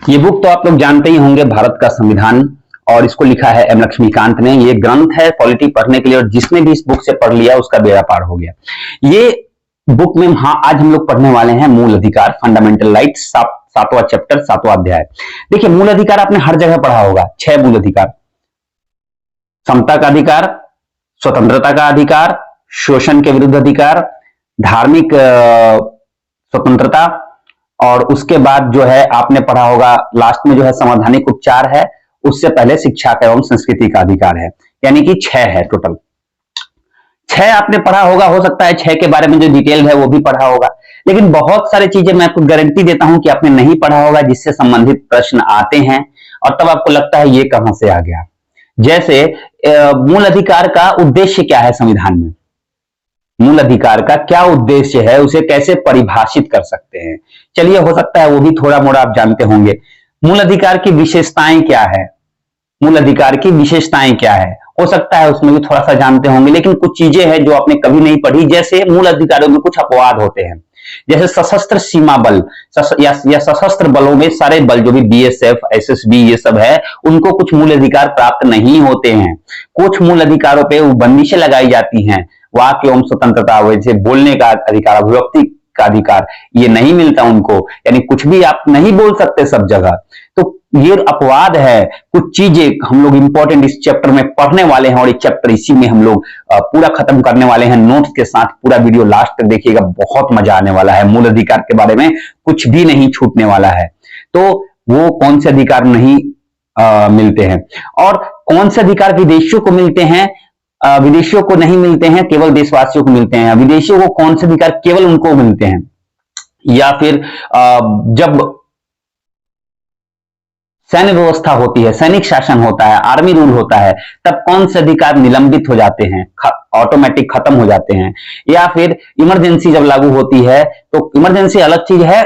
ये बुक तो आप लोग जानते ही होंगे, भारत का संविधान, और इसको लिखा है एम लक्ष्मीकांत ने। ये ग्रंथ है पॉलिटी पढ़ने के लिए, और जिसने भी इस बुक से पढ़ लिया उसका बेड़ा पार हो गया। ये बुक में आज हम लोग पढ़ने वाले हैं मूल अधिकार, फंडामेंटल राइट्स, सातवां चैप्टर, सातवां अध्याय। देखिए, मूल अधिकार आपने हर जगह पढ़ा होगा। 6 मूल अधिकार: समता का अधिकार, स्वतंत्रता का अधिकार, शोषण के विरुद्ध अधिकार, धार्मिक स्वतंत्रता, और उसके बाद जो है आपने पढ़ा होगा लास्ट में जो है संवैधानिक उपचार है, उससे पहले शिक्षा का एवं संस्कृति का अधिकार है। यानी कि 6 है टोटल। 6 आपने पढ़ा होगा, हो सकता है 6 के बारे में जो डिटेल है वो भी पढ़ा होगा, लेकिन बहुत सारी चीजें मैं आपको गारंटी देता हूं कि आपने नहीं पढ़ा होगा, जिससे संबंधित प्रश्न आते हैं और तब आपको लगता है ये कहां से आ गया। जैसे मूल अधिकार का उद्देश्य क्या है संविधान में, मूल अधिकार का क्या उद्देश्य है, उसे कैसे परिभाषित कर सकते हैं। चलिए, हो सकता है वो भी थोड़ा मोड़ा आप जानते होंगे। मूल अधिकार की विशेषताएं क्या है, मूल अधिकार की विशेषताएं क्या है, हो सकता है उसमें भी थोड़ा सा जानते होंगे, लेकिन कुछ चीजें हैं जो आपने कभी नहीं पढ़ी। जैसे मूल अधिकारों में कुछ अपवाद होते हैं, जैसे सशस्त्र सीमा बल या सशस्त्र बलों में सारे बल जो भी बीएसएफ, एसएसबी ये सब है, उनको कुछ मूल अधिकार प्राप्त नहीं होते हैं। कुछ मूल अधिकारों पे बंदिशें लगाई जाती हैं, वाक एवं स्वतंत्रता, जैसे बोलने का अधिकार, अभिव्यक्ति का अधिकार, ये नहीं मिलता उनको, यानी कुछ भी आप नहीं बोल सकते सब जगह। तो ये अपवाद है। कुछ चीजें हम लोग इंपॉर्टेंट इस चैप्टर में पढ़ने वाले हैं, और ये चैप्टर इसी में हम लोग पूरा खत्म करने वाले हैं नोट्स के साथ। पूरा वीडियो लास्ट तक देखिएगा, बहुत मजा आने वाला है। मूल अधिकार के बारे में कुछ भी नहीं छूटने वाला है। तो वो कौन से अधिकार नहीं मिलते हैं, और कौन से अधिकार विदेशियों को मिलते हैं, विदेशियों को नहीं मिलते हैं, केवल देशवासियों को मिलते हैं। विदेशियों को कौन से अधिकार केवल उनको मिलते हैं, या फिर जब सैन्य व्यवस्था होती है, सैनिक शासन होता है, आर्मी रूल होता है, तब कौन से अधिकार निलंबित हो जाते हैं, ऑटोमेटिक खत्म हो जाते हैं। या फिर इमरजेंसी जब लागू होती है, तो इमरजेंसी अलग चीज है,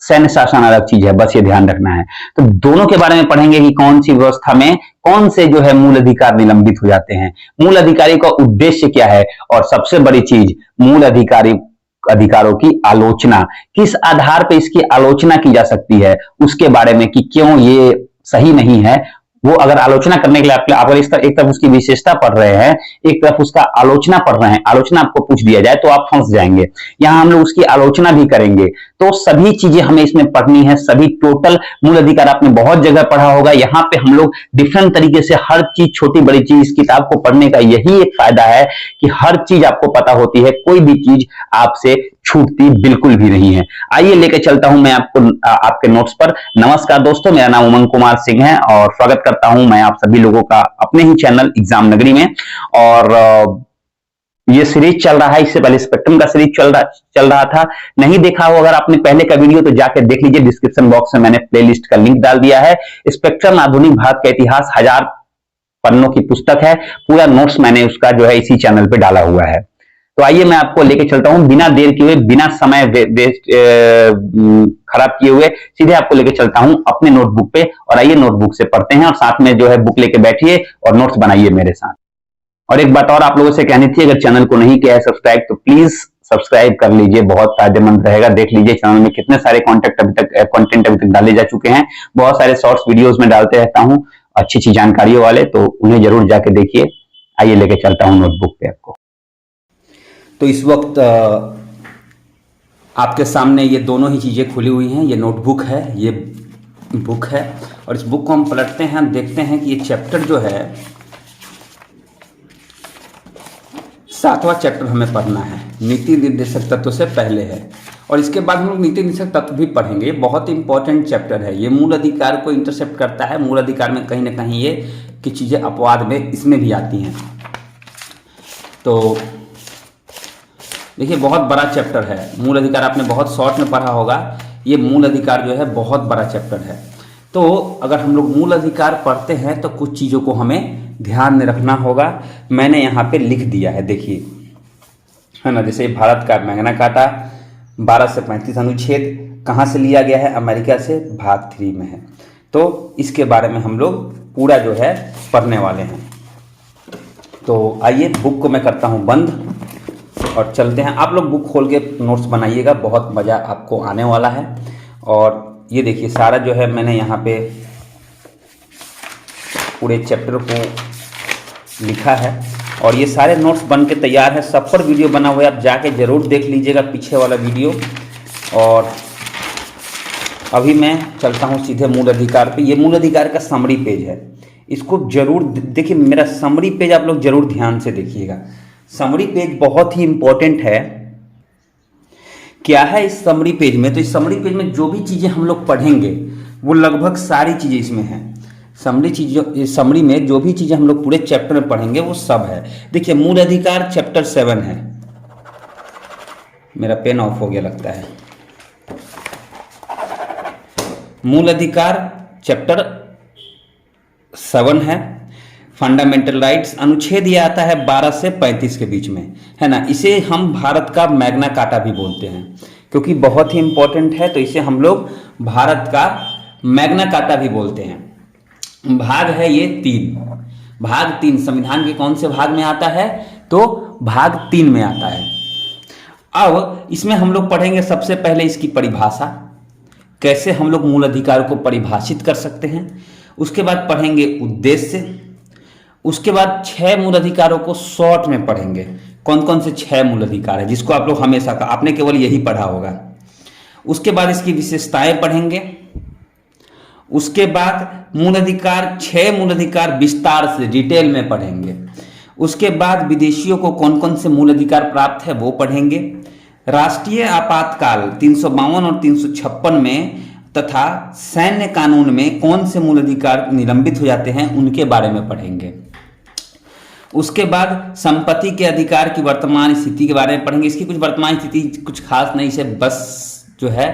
सैन्य शासन अलग चीज है, बस ये ध्यान रखना है। तो दोनों के बारे में पढ़ेंगे कि कौन सी व्यवस्था में कौन से जो है मूल अधिकार निलंबित हो जाते हैं, मूल अधिकारी का उद्देश्य क्या है, और सबसे बड़ी चीज मूल अधिकारों की आलोचना, किस आधार पर इसकी आलोचना की जा सकती है, उसके बारे में कि क्यों ये सही नहीं है। वो अगर आलोचना करने के लिए आप अगर एक तरफ उसकी विशेषता पढ़ रहे हैं, एक तरफ उसका आलोचना पढ़ रहे हैं, आलोचना आपको पूछ दिया जाए तो आप फंस जाएंगे। यहां हम लोग उसकी आलोचना भी करेंगे। तो सभी चीजें हमें इसमें पढ़नी है, सभी टोटल मूल अधिकार आपने बहुत जगह पढ़ा होगा। यहाँ पे हम लोग डिफरेंट तरीके से हर चीज, छोटी बड़ी चीज, इस किताब को पढ़ने का यही एक फायदा है कि हर चीज आपको पता होती है, कोई भी चीज आपसे छूटती बिल्कुल भी नहीं है। आइए लेके चलता हूं मैं आपको आपके नोट्स पर। नमस्कार दोस्तों, मेरा नाम उमंग कुमार सिंह है और स्वागत करता हूं मैं आप सभी लोगों का अपने ही चैनल एग्जाम नगरी में। और ये सीरीज चल रहा है, इससे पहले स्पेक्ट्रम का सीरीज चल रहा था। नहीं देखा हो अगर आपने पहले का वीडियो तो जाके देख लीजिए, डिस्क्रिप्शन बॉक्स में मैंने प्लेलिस्ट का लिंक डाल दिया है। स्पेक्ट्रम आधुनिक भारत का इतिहास 1000 पन्नों की पुस्तक है, पूरा नोट्स मैंने उसका जो है इसी चैनल पे डाला हुआ है। तो आइए मैं आपको लेके चलता हूं, बिना देर किए, बिना समय वेस्ट खराब किए हुए, सीधे आपको लेके चलता हूं अपने नोटबुक पे। और आइए नोटबुक से पढ़ते हैं, और साथ में जो है बुक लेके बैठिए और नोट्स बनाइए मेरे साथ। और एक बात और आप लोगों से कहनी थी, अगर चैनल को नहीं किया है सब्सक्राइब तो प्लीज सब्सक्राइब कर लीजिए, बहुत फायदेमंद रहेगा। देख लीजिए चैनल में कितने सारे कंटेंट अभी तक डाले जा चुके हैं। बहुत सारे शॉर्ट्स वीडियोस में डालते रहता हूं, अच्छी अच्छी जानकारियों वाले, तो उन्हें जरूर जाके देखिए। आइए लेके चलता हूं नोटबुक पे आपको। तो इस वक्त आपके सामने ये दोनों ही चीज़ें खुली हुई हैं। ये नोटबुक है, ये बुक है, और इस बुक को हम पलटते हैं, हम देखते हैं कि ये चैप्टर जो है 7वां चैप्टर हमें पढ़ना है, नीति निर्देशक तत्व से पहले है। और इसके बाद हम लोग नीति निर्देशक तत्व भी पढ़ेंगे। ये बहुत इंपॉर्टेंट चैप्टर है, ये मूल अधिकार को इंटरसेप्ट करता है। मूल अधिकार में कहीं ना कहीं ये कि चीज़ें अपवाद में इसमें भी आती हैं। तो देखिए, बहुत बड़ा चैप्टर है मूल अधिकार, आपने बहुत शॉर्ट में पढ़ा होगा। ये मूल अधिकार जो है बहुत बड़ा चैप्टर है। तो अगर हम लोग मूल अधिकार पढ़ते हैं तो कुछ चीज़ों को हमें ध्यान में रखना होगा। मैंने यहाँ पे लिख दिया है, देखिए, है ना। जैसे भारत का मैग्ना कार्टा 12 से 35 अनुच्छेद कहाँ से लिया गया है, अमेरिका से, भाग 3 में है। तो इसके बारे में हम लोग पूरा जो है पढ़ने वाले हैं। तो आइए बुक को मैं करता हूँ बंद और चलते हैं। आप लोग बुक खोल के नोट्स बनाइएगा, बहुत मज़ा आपको आने वाला है। और ये देखिए सारा जो है मैंने यहाँ पे पूरे चैप्टर को लिखा है और ये सारे नोट्स बन के तैयार है, सब पर वीडियो बना हुआ है, आप जाके ज़रूर देख लीजिएगा पीछे वाला वीडियो। और अभी मैं चलता हूँ सीधे मूल अधिकार पे। ये मूल अधिकार का समरी पेज है, इसको जरूर देखिए, मेरा समरी पेज आप लोग जरूर ध्यान से देखिएगा। समरी पेज बहुत ही इंपॉर्टेंट है। क्या है इस समरी पेज में? तो इस समरी पेज में जो भी चीज़ें हम लोग पढ़ेंगे वो लगभग सारी चीज़ें इसमें हैं। समरी में जो भी चीज़ें हम लोग पूरे चैप्टर में पढ़ेंगे वो सब है। देखिए मूल अधिकार चैप्टर 7 है। मेरा पेन ऑफ हो गया लगता है। मूल अधिकार चैप्टर 7 है। फंडामेंटल राइट्स अनुच्छेद ये आता है 12 से 35 के बीच में, है ना। इसे हम भारत का मैग्ना कार्टा भी बोलते हैं क्योंकि बहुत ही इंपॉर्टेंट है, तो इसे हम लोग भारत का मैग्ना कार्टा भी बोलते हैं। भाग है ये 3, भाग 3 संविधान के कौन से भाग में आता है? तो भाग 3 में आता है। अब इसमें हम लोग पढ़ेंगे सबसे पहले इसकी परिभाषा, कैसे हम लोग मूल अधिकार को परिभाषित कर सकते हैं। उसके बाद पढ़ेंगे उद्देश्य। उसके बाद 6 मूल अधिकारों को शॉर्ट में पढ़ेंगे, कौन कौन से 6 मूल अधिकार है जिसको आप लोग हमेशा का आपने केवल यही पढ़ा होगा। उसके बाद इसकी विशेषताएं पढ़ेंगे। उसके बाद मूल अधिकार 6 मूल अधिकार विस्तार से डिटेल में पढ़ेंगे। उसके बाद विदेशियों को कौन कौन से मूल अधिकार प्राप्त है वो पढ़ेंगे। राष्ट्रीय आपातकाल 352 और 356 में तथा सैन्य कानून में कौन से मूल अधिकार निलंबित हो जाते हैं उनके बारे में पढ़ेंगे। उसके बाद संपत्ति के अधिकार की वर्तमान स्थिति के बारे में पढ़ेंगे। इसकी कुछ वर्तमान स्थिति कुछ खास नहीं, इसे बस जो है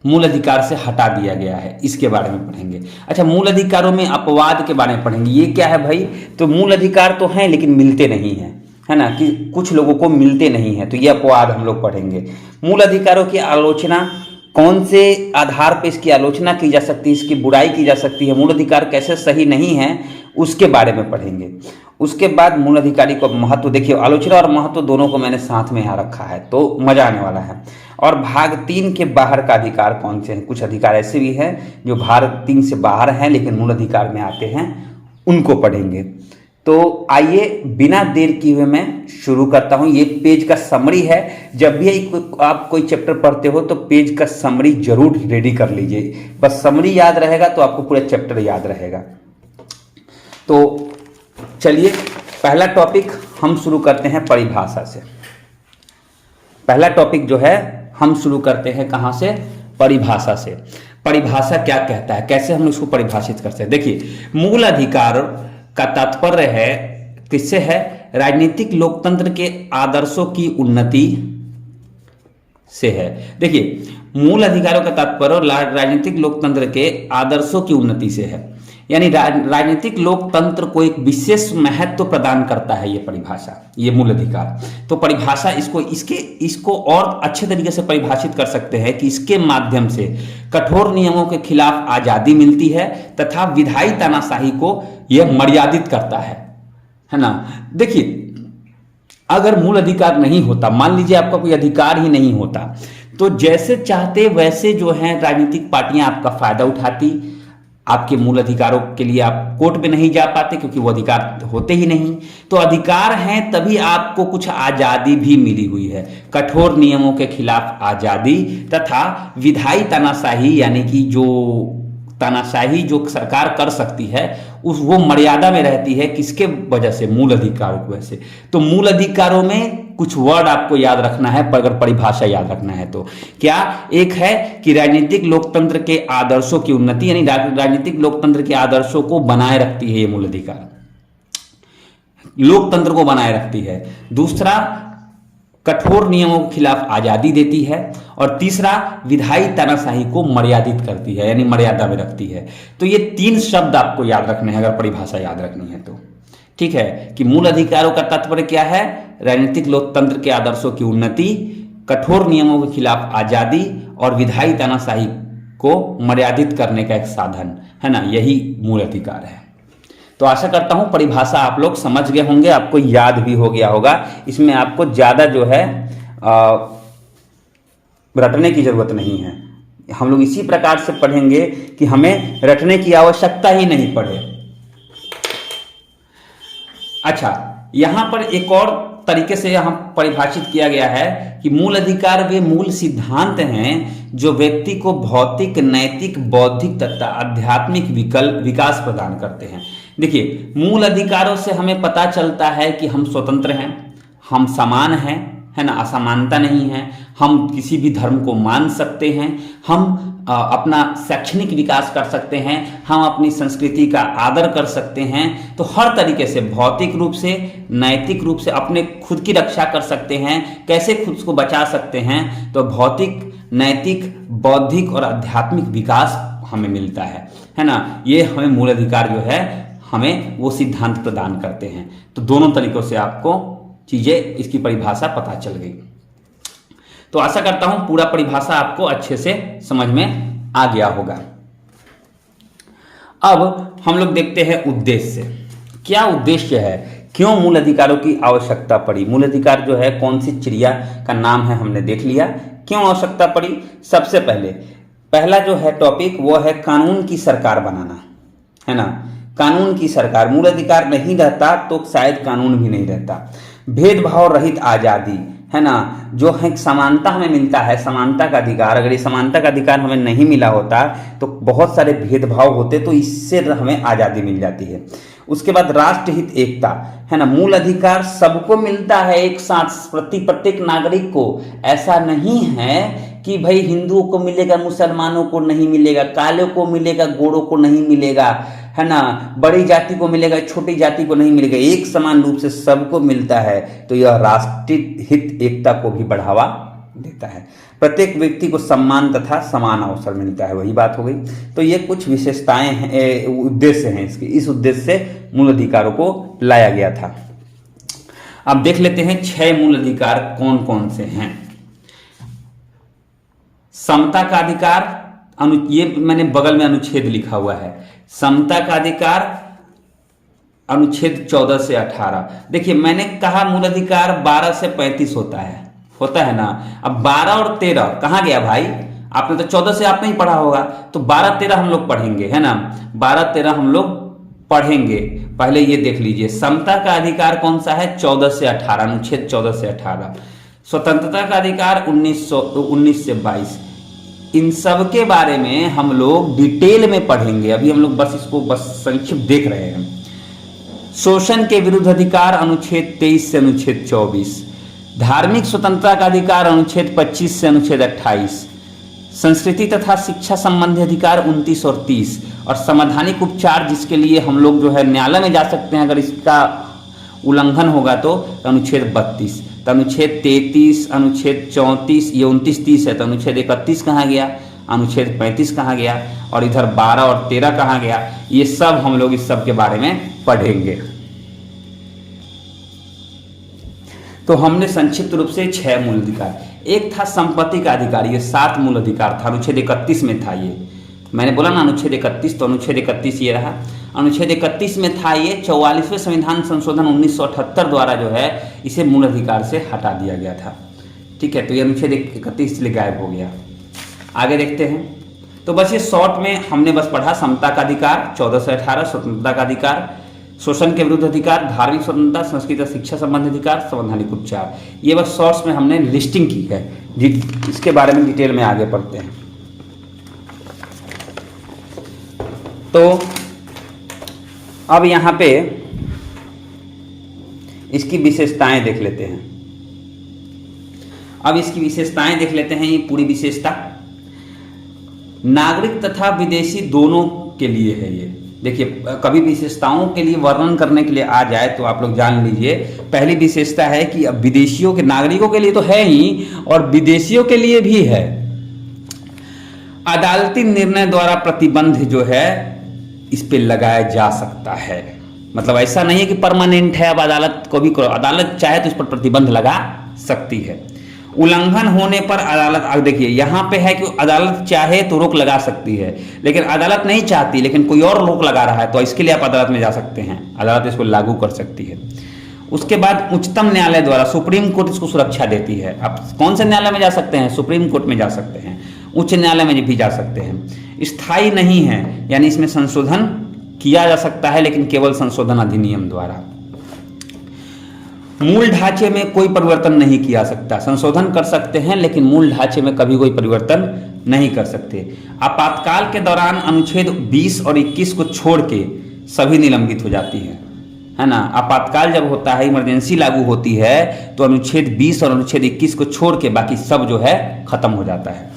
मूल अधिकार से हटा दिया गया है, इसके बारे में पढ़ेंगे। अच्छा, मूल अधिकारों में अपवाद के बारे में पढ़ेंगे। ये क्या है भाई? तो मूल अधिकार तो हैं लेकिन मिलते नहीं हैं, है ना, कि कुछ लोगों को मिलते नहीं है, तो ये अपवाद हम लोग पढ़ेंगे। मूल अधिकारों की आलोचना, कौन से आधार पर इसकी आलोचना की जा सकती है, इसकी बुराई की जा सकती है, मूल अधिकार कैसे सही नहीं है, उसके बारे में पढ़ेंगे। उसके बाद मूल अधिकारी को महत्व, देखिए आलोचना और महत्व दोनों को मैंने साथ में यहाँ रखा है, तो मजा आने वाला है। और भाग 3 के बाहर का अधिकार कौन से हैं? कुछ अधिकार ऐसे भी हैं जो भाग 3 से बाहर हैं लेकिन मूल अधिकार में आते हैं, उनको पढ़ेंगे। तो आइए बिना देर किए हुए मैं शुरू करता हूँ। ये पेज का समरी है। जब भी आप कोई चैप्टर पढ़ते हो तो पेज का समरी जरूर रेडी कर लीजिए, बस समरी याद रहेगा तो आपको पूरा चैप्टर याद रहेगा। तो चलिए पहला टॉपिक हम शुरू करते हैं परिभाषा से। पहला टॉपिक जो है हम शुरू करते हैं कहाँ से? परिभाषा से। परिभाषा क्या कहता है, कैसे हम इसको परिभाषित करते हैं? देखिए मूल अधिकार का तात्पर्य है किससे है? राजनीतिक लोकतंत्र के आदर्शों की उन्नति से है। देखिए मूल अधिकारों का तात्पर्य राजनीतिक लोकतंत्र के आदर्शों की उन्नति से है, यानी राजनीतिक लोकतंत्र को एक विशेष महत्व प्रदान करता है ये परिभाषा, ये मूल अधिकार। तो परिभाषा इसको और अच्छे तरीके से परिभाषित कर सकते हैं कि इसके माध्यम से कठोर नियमों के खिलाफ आजादी मिलती है तथा विधायी तानाशाही को यह मर्यादित करता है ना। देखिए अगर मूल अधिकार नहीं होता, मान लीजिए आपका कोई अधिकार ही नहीं होता, तो जैसे चाहते वैसे जो है राजनीतिक पार्टियां आपका फायदा उठाती, आपके मूल अधिकारों के लिए आप कोर्ट में नहीं जा पाते क्योंकि वो अधिकार होते ही नहीं। तो अधिकार हैं तभी आपको कुछ आजादी भी मिली हुई है, कठोर नियमों के खिलाफ आजादी तथा विधायी तानाशाही, यानी कि जो तानाशाही जो सरकार कर सकती है वो मर्यादा में रहती है। किसके वजह से? मूल अधिकारों की वजह से। तो मूल अधिकारों में कुछ वर्ड आपको याद रखना है, अगर परिभाषा याद रखना है तो क्या? एक है कि राजनीतिक लोकतंत्र के आदर्शों की उन्नति, यानी राजनीतिक लोकतंत्र के आदर्शों को बनाए रखती है ये मूल अधिकार, लोकतंत्र को बनाए रखती है। दूसरा, कठोर नियमों के खिलाफ आजादी देती है। और तीसरा, विधायी तानाशाही को मर्यादित करती है, यानी मर्यादा में रखती है। तो ये 3 शब्द आपको याद रखने हैं अगर परिभाषा याद रखनी है तो। ठीक है कि मूल अधिकारों का तात्पर्य क्या है? राजनीतिक लोकतंत्र के आदर्शों की उन्नति, कठोर नियमों के खिलाफ आजादी और विधायी तानाशाही को मर्यादित करने का एक साधन, है ना, यही मूल अधिकार है। तो आशा करता हूं परिभाषा आप लोग समझ गए होंगे, आपको याद भी हो गया होगा। इसमें आपको ज्यादा जो है रटने की जरूरत नहीं है, हम लोग इसी प्रकार से पढ़ेंगे कि हमें रटने की आवश्यकता ही नहीं पड़े। अच्छा, यहां पर एक और तरीके से यहां परिभाषित किया गया है कि मूल अधिकार वे मूल सिद्धांत हैं जो व्यक्ति को भौतिक, नैतिक, बौद्धिक तथा आध्यात्मिक विकास प्रदान करते हैं। देखिए, मूल अधिकारों से हमें पता चलता है कि हम स्वतंत्र हैं, हम समान हैं, है ना, असमानता नहीं है, हम किसी भी धर्म को मान सकते हैं, हम अपना शैक्षणिक विकास कर सकते हैं, हम अपनी संस्कृति का आदर कर सकते हैं। तो हर तरीके से भौतिक रूप से, नैतिक रूप से अपने खुद की रक्षा कर सकते हैं। कैसे खुद को बचा सकते हैं? तो भौतिक, नैतिक, बौद्धिक और आध्यात्मिक विकास हमें मिलता है ना। ये हमें मूल अधिकार जो है हमें वो सिद्धांत प्रदान करते हैं। तो दोनों तरीकों से आपको चीजें, इसकी परिभाषा पता चल गई। तो आशा करता हूं पूरा परिभाषा आपको अच्छे से समझ में आ गया होगा। अब हम लोग देखते हैं उद्देश्य। क्या उद्देश्य है, क्यों मूल अधिकारों की आवश्यकता पड़ी? मूल अधिकार जो है कौन सी चिड़िया का नाम है हमने देख लिया। क्यों आवश्यकता पड़ी? सबसे पहला जो है टॉपिक वो है कानून की सरकार बनाना, है ना। कानून की सरकार, मूल अधिकार नहीं रहता तो शायद कानून भी नहीं रहता। भेदभाव रहित आजादी, है ना, जो है समानता हमें मिलता है, समानता का अधिकार। अगर ये समानता का अधिकार हमें नहीं मिला होता तो बहुत सारे भेदभाव होते, तो इससे हमें आजादी मिल जाती है। उसके बाद राष्ट्रहित एकता, है ना, मूल अधिकार सबको मिलता है एक साथ, प्रत्येक नागरिक को। ऐसा नहीं है कि भाई हिंदुओं को मिलेगा, मुसलमानों को नहीं मिलेगा, कालों को मिलेगा, गोरों को नहीं मिलेगा, है ना, बड़ी जाति को मिलेगा, छोटी जाति को नहीं मिलेगा। एक समान रूप से सबको मिलता है। तो यह राष्ट्रीय हित एकता को भी बढ़ावा देता है। प्रत्येक व्यक्ति को सम्मान तथा समान अवसर मिलता है, वही बात हो गई। तो ये कुछ विशेषताएं हैं, उद्देश्य हैं इसके। इस उद्देश्य से मूल अधिकारों को लाया गया था। अब देख लेते हैं 6 मूल अधिकार कौन कौन से हैं। समता का अधिकार, ये मैंने बगल में अनुच्छेद लिखा हुआ है। समता का अधिकार अनुच्छेद 14 से 18। देखिए, मैंने कहा मूल अधिकार 12 से 35 होता है ना। अब 12 और 13 कहां गया भाई? आपने तो 14 से आप नहीं पढ़ा होगा, तो 12-13 हम लोग पढ़ेंगे, है ना। 12-13 हम लोग पढ़ेंगे। पहले ये देख लीजिए, समता का अधिकार कौन सा है? 14 से 18, अनुच्छेद 14 से 18। स्वतंत्रता का अधिकार 19 से 22। इन सब के बारे में हम लोग डिटेल में पढ़ेंगे। अभी हम लोग बस संक्षिप्त देख रहे हैं। शोषण के विरुद्ध अधिकार अनुच्छेद 23 से अनुच्छेद 24। धार्मिक स्वतंत्रता का अधिकार अनुच्छेद 25 से अनुच्छेद 28। संस्कृति तथा शिक्षा संबंधी अधिकार 29 और 30। और संवैधानिक उपचार, जिसके लिए हम लोग जो है न्यायालय में जा सकते हैं अगर इसका उल्लंघन होगा तो अनुच्छेद 32। तो अनुच्छेद 33, अनुच्छेद 34, ये 29-30 है। तो अनुच्छेद 31 कहाँ गया? अनुच्छेद 35 कहाँ गया? और इधर 12 और 13 कहाँ गया? ये सब हम लोग इस सब के बारे में पढ़ेंगे। तो हमने संक्षिप्त रूप से 6 मूल अधिकार। एक था संपत्ति का अधिकार, ये 7 मूल अधिकार था, अनुच्छेद 31 में था। ये मैंने बोला ना अनुच्छेद 31, तो अनुच्छेद 31 ये रहा। अनुच्छेद 31 में था ये। 44वें संविधान संशोधन 1978 द्वारा जो है इसे मूल अधिकार से हटा दिया गया था। ठीक है, तो ये अनुच्छेद 31 इसलिए गायब हो गया। आगे देखते हैं। तो बस ये शॉर्ट में हमने बस पढ़ा समता का अधिकार 14 से 18, स्वतंत्रता का अधिकार, शोषण के विरुद्ध अधिकार, धार्मिक स्वतंत्रता, संस्कृति और शिक्षा संबंधी अधिकार, संवैधानिक उपचार। ये बस शॉर्ट्स में हमने लिस्टिंग की है। इसके बारे में डिटेल में आगे पढ़ते हैं। तो अब यहां पे इसकी विशेषताएं देख लेते हैं। अब इसकी विशेषताएं देख लेते हैं। ये पूरी विशेषता नागरिक तथा विदेशी दोनों के लिए है। ये देखिए, कभी विशेषताओं के लिए वर्णन करने के लिए आ जाए तो आप लोग जान लीजिए। पहली विशेषता है कि अब विदेशियों के, नागरिकों के लिए तो है ही और विदेशियों के लिए भी है। अदालती निर्णय द्वारा प्रतिबंध जो है इस पे लगाया जा सकता है। मतलब ऐसा नहीं है कि परमानेंट है, अब अदालत को भी अदालत चाहे तो इस पर प्रतिबंध लगा सकती है। उल्लंघन होने पर अदालत, देखिए यहां पे है कि अदालत चाहे तो रोक लगा सकती है, लेकिन अदालत नहीं चाहती, लेकिन कोई और रोक लगा रहा है तो इसके लिए आप अदालत में जा सकते हैं, अदालत इसको लागू कर सकती है। उसके बाद उच्चतम न्यायालय द्वारा, सुप्रीम कोर्ट इसको सुरक्षा देती है। आप कौन से न्यायालय में जा सकते हैं? सुप्रीम कोर्ट में जा सकते हैं। उच्च न्यायालय में भी जा सकते हैं। स्थायी नहीं है, यानी इसमें संशोधन किया जा सकता है लेकिन केवल संशोधन अधिनियम द्वारा। मूल ढांचे में कोई परिवर्तन नहीं किया सकता, संशोधन कर सकते हैं लेकिन मूल ढांचे में कभी कोई परिवर्तन नहीं कर सकते। आपातकाल के दौरान अनुच्छेद 20 और 21 को छोड़ के सभी निलंबित हो जाती है ना। आपातकाल जब होता है, इमरजेंसी लागू होती है, तो अनुच्छेद 20 और अनुच्छेद 21 को छोड़ के बाकी सब जो है खत्म हो जाता है।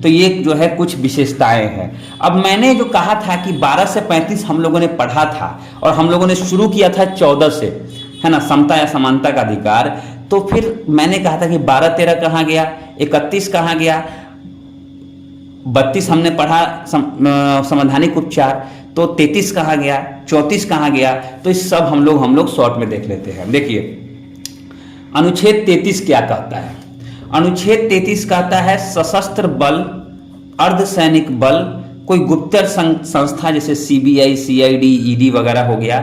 तो ये जो है कुछ विशेषताएं हैं। अब मैंने जो कहा था कि 12 से 35 हम लोगों ने पढ़ा था और हम लोगों ने शुरू किया था 14 से, है ना, समता या समानता का अधिकार। तो फिर मैंने कहा था कि 12-13 कहाँ गया, 31 कहाँ गया, 32 हमने पढ़ा संवैधानिक उपचार, तो 33 कहाँ गया, 34 कहाँ गया। तो इस सब हम लोग शॉर्ट में देख लेते हैं। देखिए अनुच्छेद 33 क्या कहता है। अनुच्छेद 33 कहता है सशस्त्र बल, अर्धसैनिक बल, कोई गुप्तचर संस्था जैसे सीबीआई, सीआईडी, ईडी वगैरह हो गया,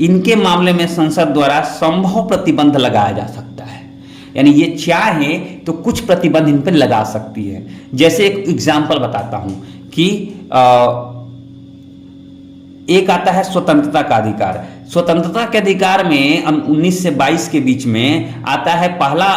इनके मामले में संसद द्वारा संभव प्रतिबंध लगाया जा सकता है। यानी ये चाहे तो कुछ प्रतिबंध इन पर लगा सकती है। जैसे एक एग्जाम्पल बताता हूं कि एक आता है स्वतंत्रता का अधिकार। स्वतंत्रता के अधिकार में 19 से 22 के बीच में आता है पहला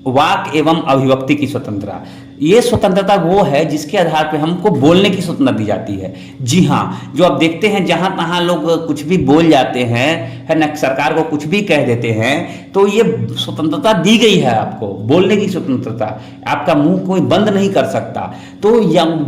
वाक एवं अभिव्यक्ति की स्वतंत्रता। ये स्वतंत्रता वो है जिसके आधार पर हमको बोलने की स्वतंत्रता दी जाती है। जी हाँ, जो आप देखते हैं जहां तहां लोग कुछ भी बोल जाते हैं, है ना, सरकार को कुछ भी कह देते हैं, तो ये स्वतंत्रता दी गई है आपको, बोलने की स्वतंत्रता। आपका मुंह कोई बंद नहीं कर सकता। तो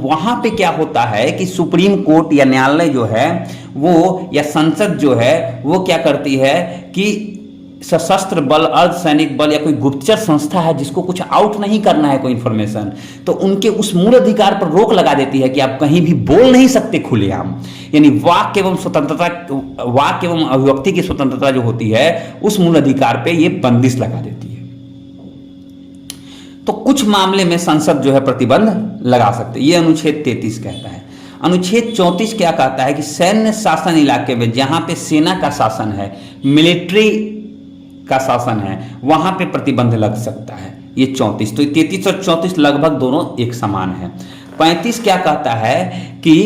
वहां पे क्या होता है कि सुप्रीम कोर्ट या न्यायालय जो है वो, या संसद जो है वो क्या करती है कि सशस्त्र बल, अर्धसैनिक बल या कोई गुप्तचर संस्था है जिसको कुछ आउट नहीं करना है कोई इंफॉर्मेशन, तो उनके उस मूल अधिकार पर रोक लगा देती है कि आप कहीं भी बोल नहीं सकते खुलेआम। यानी वाक एवं स्वतंत्रता, वाक एवं अभिव्यक्ति की स्वतंत्रता जो होती है उस मूल अधिकार पे ये बंदिश लगा देती है। तो कुछ मामले में संसद जो है प्रतिबंध लगा सकते, ये अनुच्छेद 33 कहता है। अनुच्छेद 34 क्या कहता है कि सैन्य शासन इलाके में जहां पे सेना का शासन है, मिलिट्री का शासन है, वहां पे प्रतिबंध लग सकता है। ये 34, तो 33 और 34 लगभग दोनों एक समान है। 35 क्या कहता है कि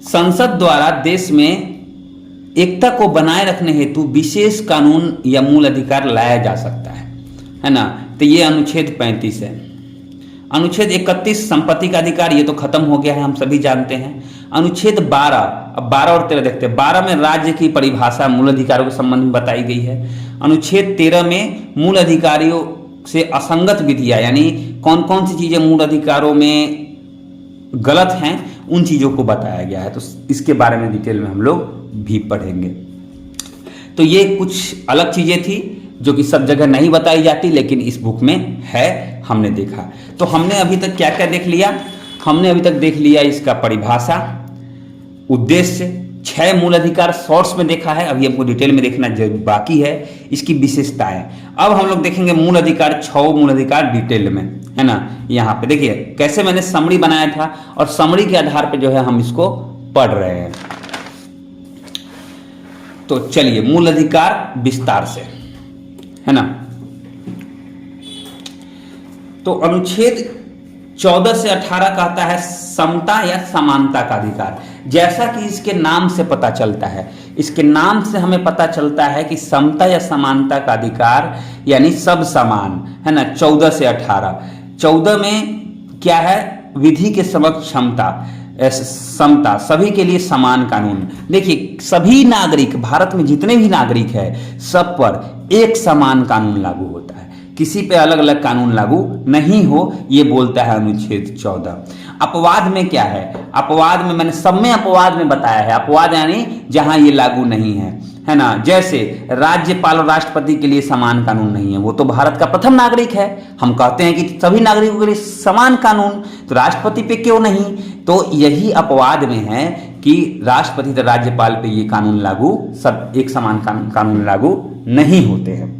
संसद द्वारा देश में एकता को बनाए रखने हेतु विशेष कानून या मूल अधिकार लाया जा सकता है ना। तो ये अनुच्छेद 35 है। अनुच्छेद 31 संपत्ति का अधिकार, ये तो खत्म हो गया है, हम सभी जानते हैं। अनुच्छेद 12, अब 12 और 13 देखते हैं। 12 में राज्य की परिभाषा मूल अधिकारों के संबंध में बताई गई है। अनुच्छेद 13 में मूल अधिकारियों से असंगत विधियां, यानी कौन कौन सी चीजें मूल अधिकारों में गलत हैं उन चीजों को बताया गया है। तो इसके बारे में डिटेल में हम लोग भी पढ़ेंगे। तो ये कुछ अलग चीजें थी जो कि सब जगह नहीं बताई जाती, लेकिन इस बुक में है, हमने देखा। तो हमने अभी तक क्या क्या देख लिया? हमने अभी तक देख लिया इसका परिभाषा, उद्देश्य, 6 मूल अधिकार शॉर्ट्स में देखा है, अभी हमको डिटेल में देखना बाकी है, इसकी विशेषताएं। अब हम लोग देखेंगे मूल अधिकार, 6 मूल अधिकार डिटेल में, है ना। यहाँ पे देखिए कैसे मैंने समरी बनाया था और समरी के आधार पे जो है हम इसको पढ़ रहे हैं। तो चलिए मूल अधिकार विस्तार से, है ना। तो अनुच्छेद 14 से 18 कहता है समता या समानता का अधिकार। जैसा कि इसके नाम से पता चलता है, इसके नाम से हमें पता चलता है कि समता या समानता का अधिकार यानी सब समान, है ना। 14 से 18, 14 में क्या है? विधि के समक्ष क्षमता, समता, सभी के लिए समान कानून। देखिए सभी नागरिक, भारत में जितने भी नागरिक है सब पर एक समान कानून लागू होता है, किसी पे अलग अलग कानून लागू नहीं हो, ये बोलता है अनुच्छेद 14। अपवाद में क्या है? अपवाद में मैंने सब में अपवाद में बताया है। अपवाद यानी जहां ये लागू नहीं है ना। जैसे राज्यपाल और राष्ट्रपति के लिए समान कानून नहीं है, वो तो भारत का प्रथम नागरिक है। हम कहते हैं कि सभी नागरिकों के लिए समान कानून, तो राष्ट्रपति पे क्यों नहीं? तो यही अपवाद में है कि राष्ट्रपति तो राज्यपाल पे ये कानून लागू, सब एक समान कानून लागू नहीं होते हैं।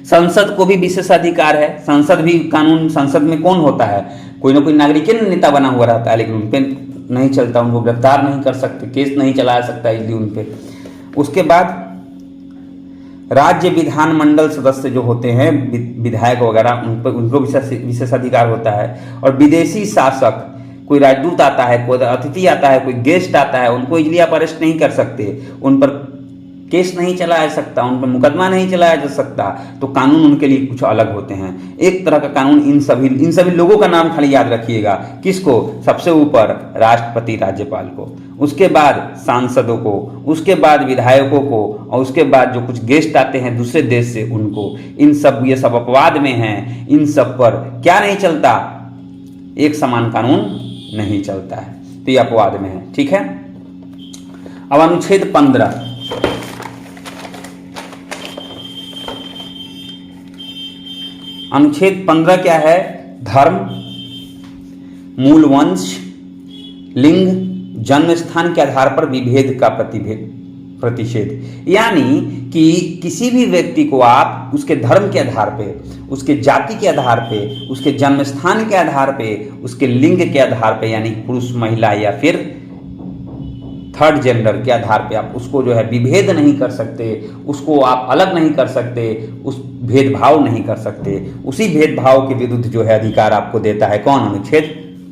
संसद को भी विशेषाधिकार है। संसद भी कानून, संसद में कौन होता है? कोई ना कोई नागरिक नेता बना हुआ रहता है, लेकिन उन पे नहीं चलता, उनको गिरफ्तार नहीं कर सकते, केस नहीं चला सकता इसलिए उन पे। उसके बाद राज्य विधानमंडल सदस्य जो होते हैं, विधायक वगैरह, उनको विशेषाधिकार होता है। और विदेशी शासक, कोई राजदूत आता है, कोई अतिथि आता है, कोई गेस्ट आता है, उनको इजीली आप अरेस्ट नहीं कर सकते, उन पर केस नहीं चलाया जा सकता, उन पर मुकदमा नहीं चलाया जा सकता। तो कानून उनके लिए कुछ अलग होते हैं। एक तरह का कानून इन सभी लोगों का नाम खाली याद रखिएगा। किसको? सबसे ऊपर राष्ट्रपति राज्यपाल को, उसके बाद सांसदों को, उसके बाद विधायकों को, और उसके बाद जो कुछ गेस्ट आते हैं दूसरे देश से उनको। इन सब, ये सब अपवाद में हैं। इन सब पर क्या नहीं चलता? एक समान कानून नहीं चलता है, तो ये अपवाद में है। ठीक है। अब अनुच्छेद 15, अनुच्छेद 15 क्या है? धर्म, मूल वंश, लिंग, जन्म स्थान के आधार पर विभेद का प्रतिषेध। यानी कि किसी भी व्यक्ति को आप उसके धर्म के आधार पे, उसके जाति के आधार पे, उसके जन्म स्थान के आधार पे, उसके लिंग के आधार पे, यानी पुरुष महिला या फिर थर्ड जेंडर के आधार पे आप उसको जो है विभेद नहीं कर सकते, उसको आप अलग नहीं कर सकते, उस भेदभाव नहीं कर सकते। उसी भेदभाव के विरुद्ध जो है अधिकार आपको देता है कौन? अनुच्छेद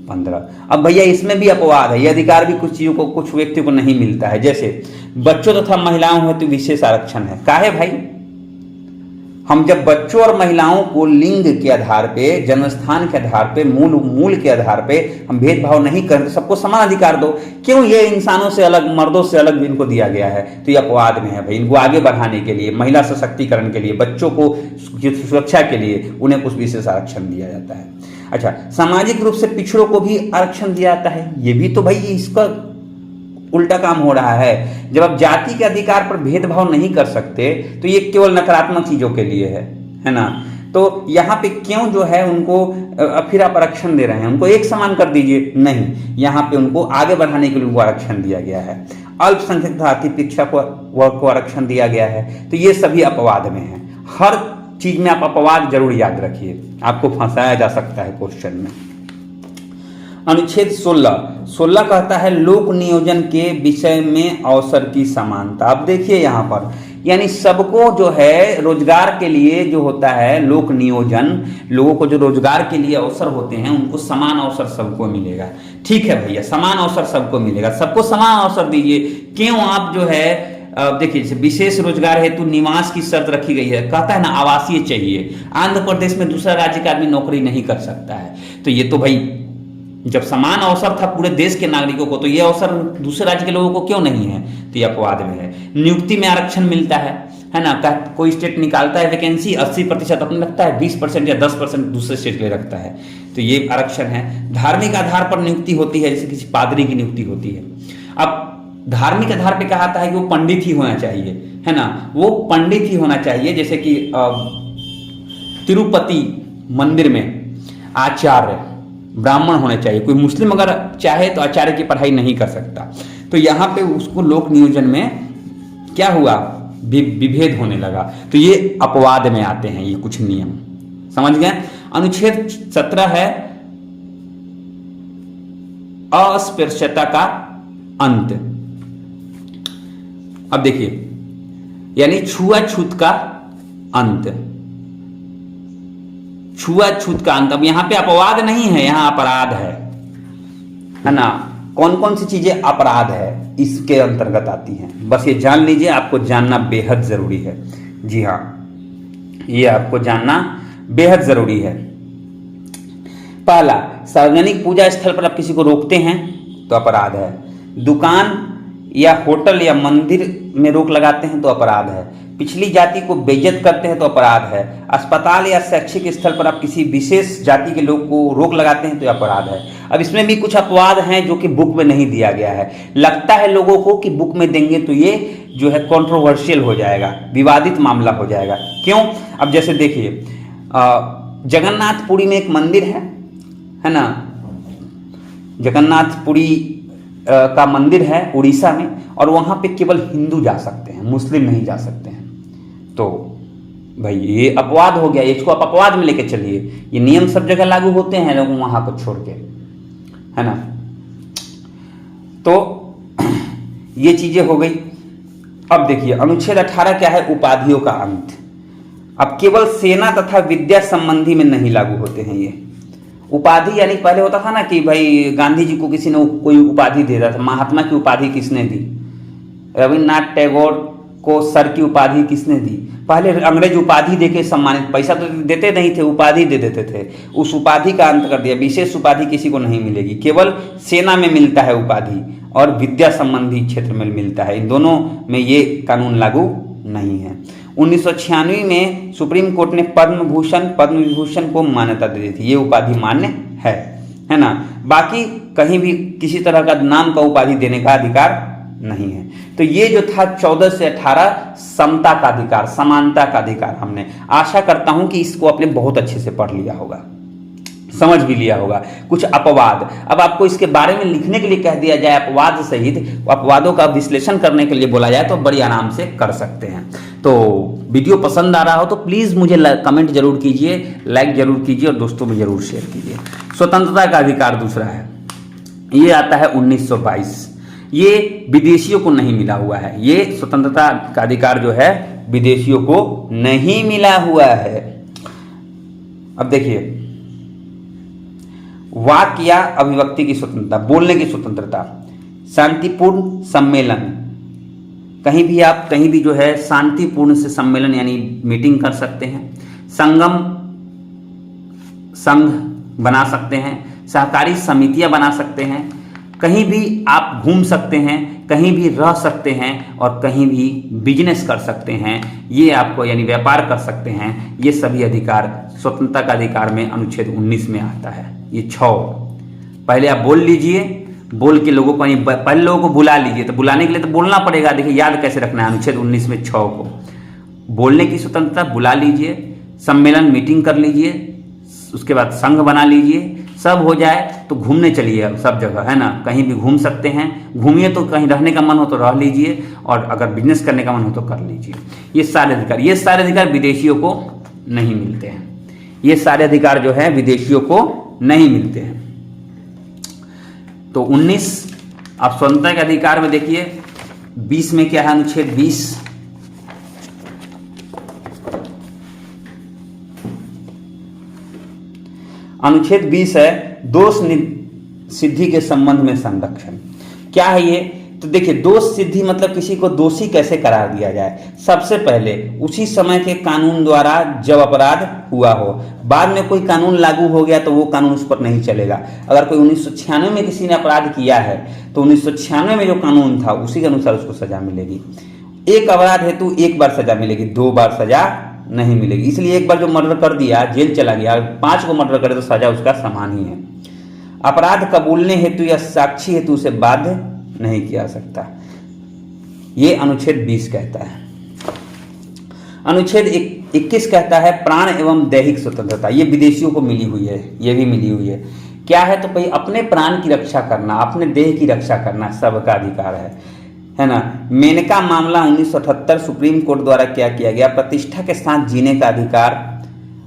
15। अब भैया इसमें भी अपवाद है, यह अधिकार भी कुछ चीजों को, कुछ व्यक्तियों को नहीं मिलता है। जैसे बच्चों तथा महिलाओं हेतु विशेष आरक्षण है। काहे भाई? हम जब बच्चों और महिलाओं को लिंग के आधार पे, जन्मस्थान के आधार पे, मूल के आधार पे हम भेदभाव नहीं करते, सबको समान अधिकार दो। क्यों? ये इंसानों से अलग, मर्दों से अलग इनको दिया गया है, तो ये अपवाद में है भाई। इनको आगे बढ़ाने के लिए, महिला सशक्तिकरण के लिए, बच्चों को सुरक्षा के लिए उन्हें कुछ विशेष आरक्षण दिया जाता है। अच्छा, सामाजिक रूप से पिछड़ों को भी आरक्षण दिया जाता है। ये भी तो भाई इसका उल्टा काम हो रहा है। जब आप जाति के अधिकार पर भेदभाव नहीं कर सकते तो ये केवल नकारात्मक चीजों के लिए है ना। तो यहाँ पे क्यों जो है उनको फिर आप आरक्षण दे रहे हैं? उनको एक समान कर दीजिए। नहीं, यहाँ पे उनको आगे बढ़ाने के लिए उनको आरक्षण दिया गया है। अल्पसंख्यक तथा अति पिछड़ा को आरक्षण दिया गया है। तो ये सभी अपवाद में है। हर चीज में आप अपवाद जरूर याद रखिए, आपको फंसाया जा सकता है क्वेश्चन में। अनुच्छेद 16 कहता है लोक नियोजन के विषय में अवसर की समानता। अब देखिए यहाँ पर, यानी सबको जो है रोजगार के लिए जो होता है लोक नियोजन, लोगों को जो रोजगार के लिए अवसर होते हैं उनको समान अवसर सबको मिलेगा। ठीक है भैया, समान अवसर सबको मिलेगा, सबको समान अवसर दीजिए। क्यों? आप जो है देखिए, विशेष रोजगार हेतु निवास की शर्त रखी गई है। कहता है ना आवासीय चाहिए। आंध्र प्रदेश में दूसरा राज्य का आदमी नौकरी नहीं कर सकता है। तो ये तो भाई जब समान अवसर था पूरे देश के नागरिकों को, तो ये अवसर दूसरे राज्य के लोगों को क्यों नहीं है? तो ये अपवाद में है। नियुक्ति में आरक्षण मिलता है ना। कोई स्टेट निकालता है वैकेंसी, 80% अपने रखता है, 20% या 10% दूसरे स्टेट के लिए रखता है, तो ये आरक्षण है। धार्मिक आधार पर नियुक्ति होती है, जैसे किसी पादरी की नियुक्ति होती है। अब धार्मिक आधार पर कहा है कि वो पंडित ही होना चाहिए, है ना, वो पंडित ही होना चाहिए। जैसे कि तिरुपति मंदिर में आचार्य ब्राह्मण होने चाहिए। कोई मुस्लिम अगर चाहे तो आचार्य की पढ़ाई नहीं कर सकता। तो यहाँ पे उसको लोक नियोजन में क्या हुआ? विभेद होने लगा। तो ये अपवाद में आते हैं ये कुछ नियम, समझ गए। अनुच्छेद 17 है अस्पृश्यता का अंत। अब देखिए, यानी छुआछूत का अंत, छुआछूत का अंत। अब यहां पे अपवाद नहीं है, यहां अपराध है ना। कौन कौन सी चीजें अपराध है इसके अंतर्गत आती हैं, बस ये जान लीजिए, आपको जानना बेहद जरूरी है। जी हाँ, ये आपको जानना बेहद जरूरी है। पहला, सार्वजनिक पूजा स्थल पर आप किसी को रोकते हैं तो अपराध है। दुकान या होटल या मंदिर में रोक लगाते हैं तो अपराध है। पिछली जाति को बेइज्जत करते हैं तो अपराध है। अस्पताल या शैक्षिक स्थल पर आप किसी विशेष जाति के लोग को रोक लगाते हैं तो अपराध है। अब इसमें भी कुछ अपवाद हैं जो कि बुक में नहीं दिया गया है। लगता है लोगों को कि बुक में देंगे तो ये जो है कंट्रोवर्शियल हो जाएगा, विवादित मामला हो जाएगा। क्यों? अब जैसे देखिए, जगन्नाथपुरी में एक मंदिर है ना, जगन्नाथपुरी का मंदिर है उड़ीसा में, और वहां पे केवल हिंदू जा सकते हैं, मुस्लिम नहीं जा सकते हैं। तो भाई ये अपवाद हो गया, इसको आप अपवाद में लेके चलिए। ये नियम सब जगह लागू होते हैं, लोग वहां को छोड़ के, है ना। तो ये चीजें हो गई। अब देखिए अनुच्छेद 18 क्या है, उपाधियों का अंत। अब केवल सेना तथा विद्या संबंधी में नहीं लागू होते हैं ये उपाधि। यानी पहले होता था ना कि भाई गांधी जी को किसी ने कोई उपाधि दे रहा था, महात्मा की उपाधि किसने दी, रविन्द्रनाथ टैगोर को सर की उपाधि किसने दी, पहले अंग्रेज उपाधि देके सम्मानित, पैसा तो देते नहीं थे, उपाधि दे देते थे, उस उपाधि का अंत कर दिया। विशेष उपाधि किसी को नहीं मिलेगी, केवल सेना में मिलता है उपाधि और विद्या संबंधी क्षेत्र में मिलता है, इन दोनों में ये कानून लागू नहीं है। 1996 में सुप्रीम कोर्ट ने पद्म भूषण पद्म विभूषण को मान्यता दे दी थी, ये उपाधि मान्य है ना। बाकी कहीं भी किसी तरह का नाम का उपाधि देने का अधिकार नहीं है। तो ये जो था 14 से 18 समता का अधिकार, समानता का अधिकार, हमने आशा करता हूं कि इसको आपने बहुत अच्छे से पढ़ लिया होगा, समझ भी लिया होगा। कुछ अपवाद, अब आपको इसके बारे में लिखने के लिए कह दिया जाए अपवाद सहित, अपवादों का विश्लेषण करने के लिए बोला जाए तो बड़ी आराम से कर सकते हैं। तो वीडियो पसंद आ रहा हो तो प्लीज मुझे कमेंट जरूर कीजिए, लाइक जरूर कीजिए और दोस्तों में जरूर शेयर कीजिए। स्वतंत्रता का अधिकार दूसरा है, ये आता है 1922, ये विदेशियों को नहीं मिला हुआ है। ये स्वतंत्रता का अधिकार जो है विदेशियों को नहीं मिला हुआ है। अब देखिए, वाक या अभिव्यक्ति की स्वतंत्रता, बोलने की स्वतंत्रता, शांतिपूर्ण सम्मेलन, कहीं भी आप कहीं भी जो है शांतिपूर्ण से सम्मेलन यानी मीटिंग कर सकते हैं, संघ बना सकते हैं, सहकारी समितियां बना सकते हैं, कहीं भी आप घूम सकते हैं, कहीं भी रह सकते हैं और कहीं भी बिजनेस कर सकते हैं, ये आपको यानी व्यापार कर सकते हैं। ये सभी अधिकार स्वतंत्रता का अधिकार में अनुच्छेद 19 में आता है। ये 6 पहले आप बोल लीजिए, बोल के लोगों को, पहले लोगों को बुला लीजिए, तो बुलाने के लिए तो बोलना पड़ेगा। देखिए याद कैसे रखना है, अनुच्छेद 19 में 6 को, बोलने की स्वतंत्रता, बुला लीजिए, सम्मेलन मीटिंग कर लीजिए, उसके बाद संघ बना लीजिए, सब हो जाए तो घूमने चलिए सब जगह, है ना, कहीं भी घूम सकते हैं, घूमिए, तो कहीं रहने का मन हो तो रह लीजिए और अगर बिजनेस करने का मन हो तो कर लीजिए। ये सारे अधिकार विदेशियों को नहीं मिलते हैं, ये सारे अधिकार जो है विदेशियों को नहीं मिलते हैं। तो 19 आप स्वतंत्रता के अधिकार में देखिए 20 में क्या है, अनुच्छेद 20, अनुच्छेद 20 है दोष सिद्धि के संबंध में संरक्षण। क्या है ये, तो देखिए दोष सिद्धि मतलब किसी को दोषी कैसे करार दिया जाए। सबसे पहले उसी समय के कानून द्वारा जब अपराध हुआ हो, बाद में कोई कानून लागू हो गया तो वो कानून उस पर नहीं चलेगा। अगर कोई 1996 में किसी ने अपराध किया है तो 1996 में जो कानून था उसी के अनुसार उसको सजा मिलेगी। एक अपराध हेतु एक बार सजा मिलेगी, 2 बार सजा नहीं मिलेगी। इसलिए एक बार जो मर्डर कर दिया जेल चला गया, 5 को मर्डर करे तो सजा उसका समान ही है। अपराध कबूलने हेतु या साक्षी हेतु उसे बाध्य नहीं किया सकता, ये अनुच्छेद 20 कहता है। अनुच्छेद 21 कहता है प्राण एवं दैहिक स्वतंत्रता, ये विदेशियों को मिली हुई है, ये भी मिली हुई है। क्या है, तो भाई अपने प्राण की रक्षा करना, अपने देह की रक्षा करना सबका अधिकार है ना। मेनका मामला 1978 सुप्रीम कोर्ट द्वारा क्या किया गया, प्रतिष्ठा के साथ जीने का अधिकार।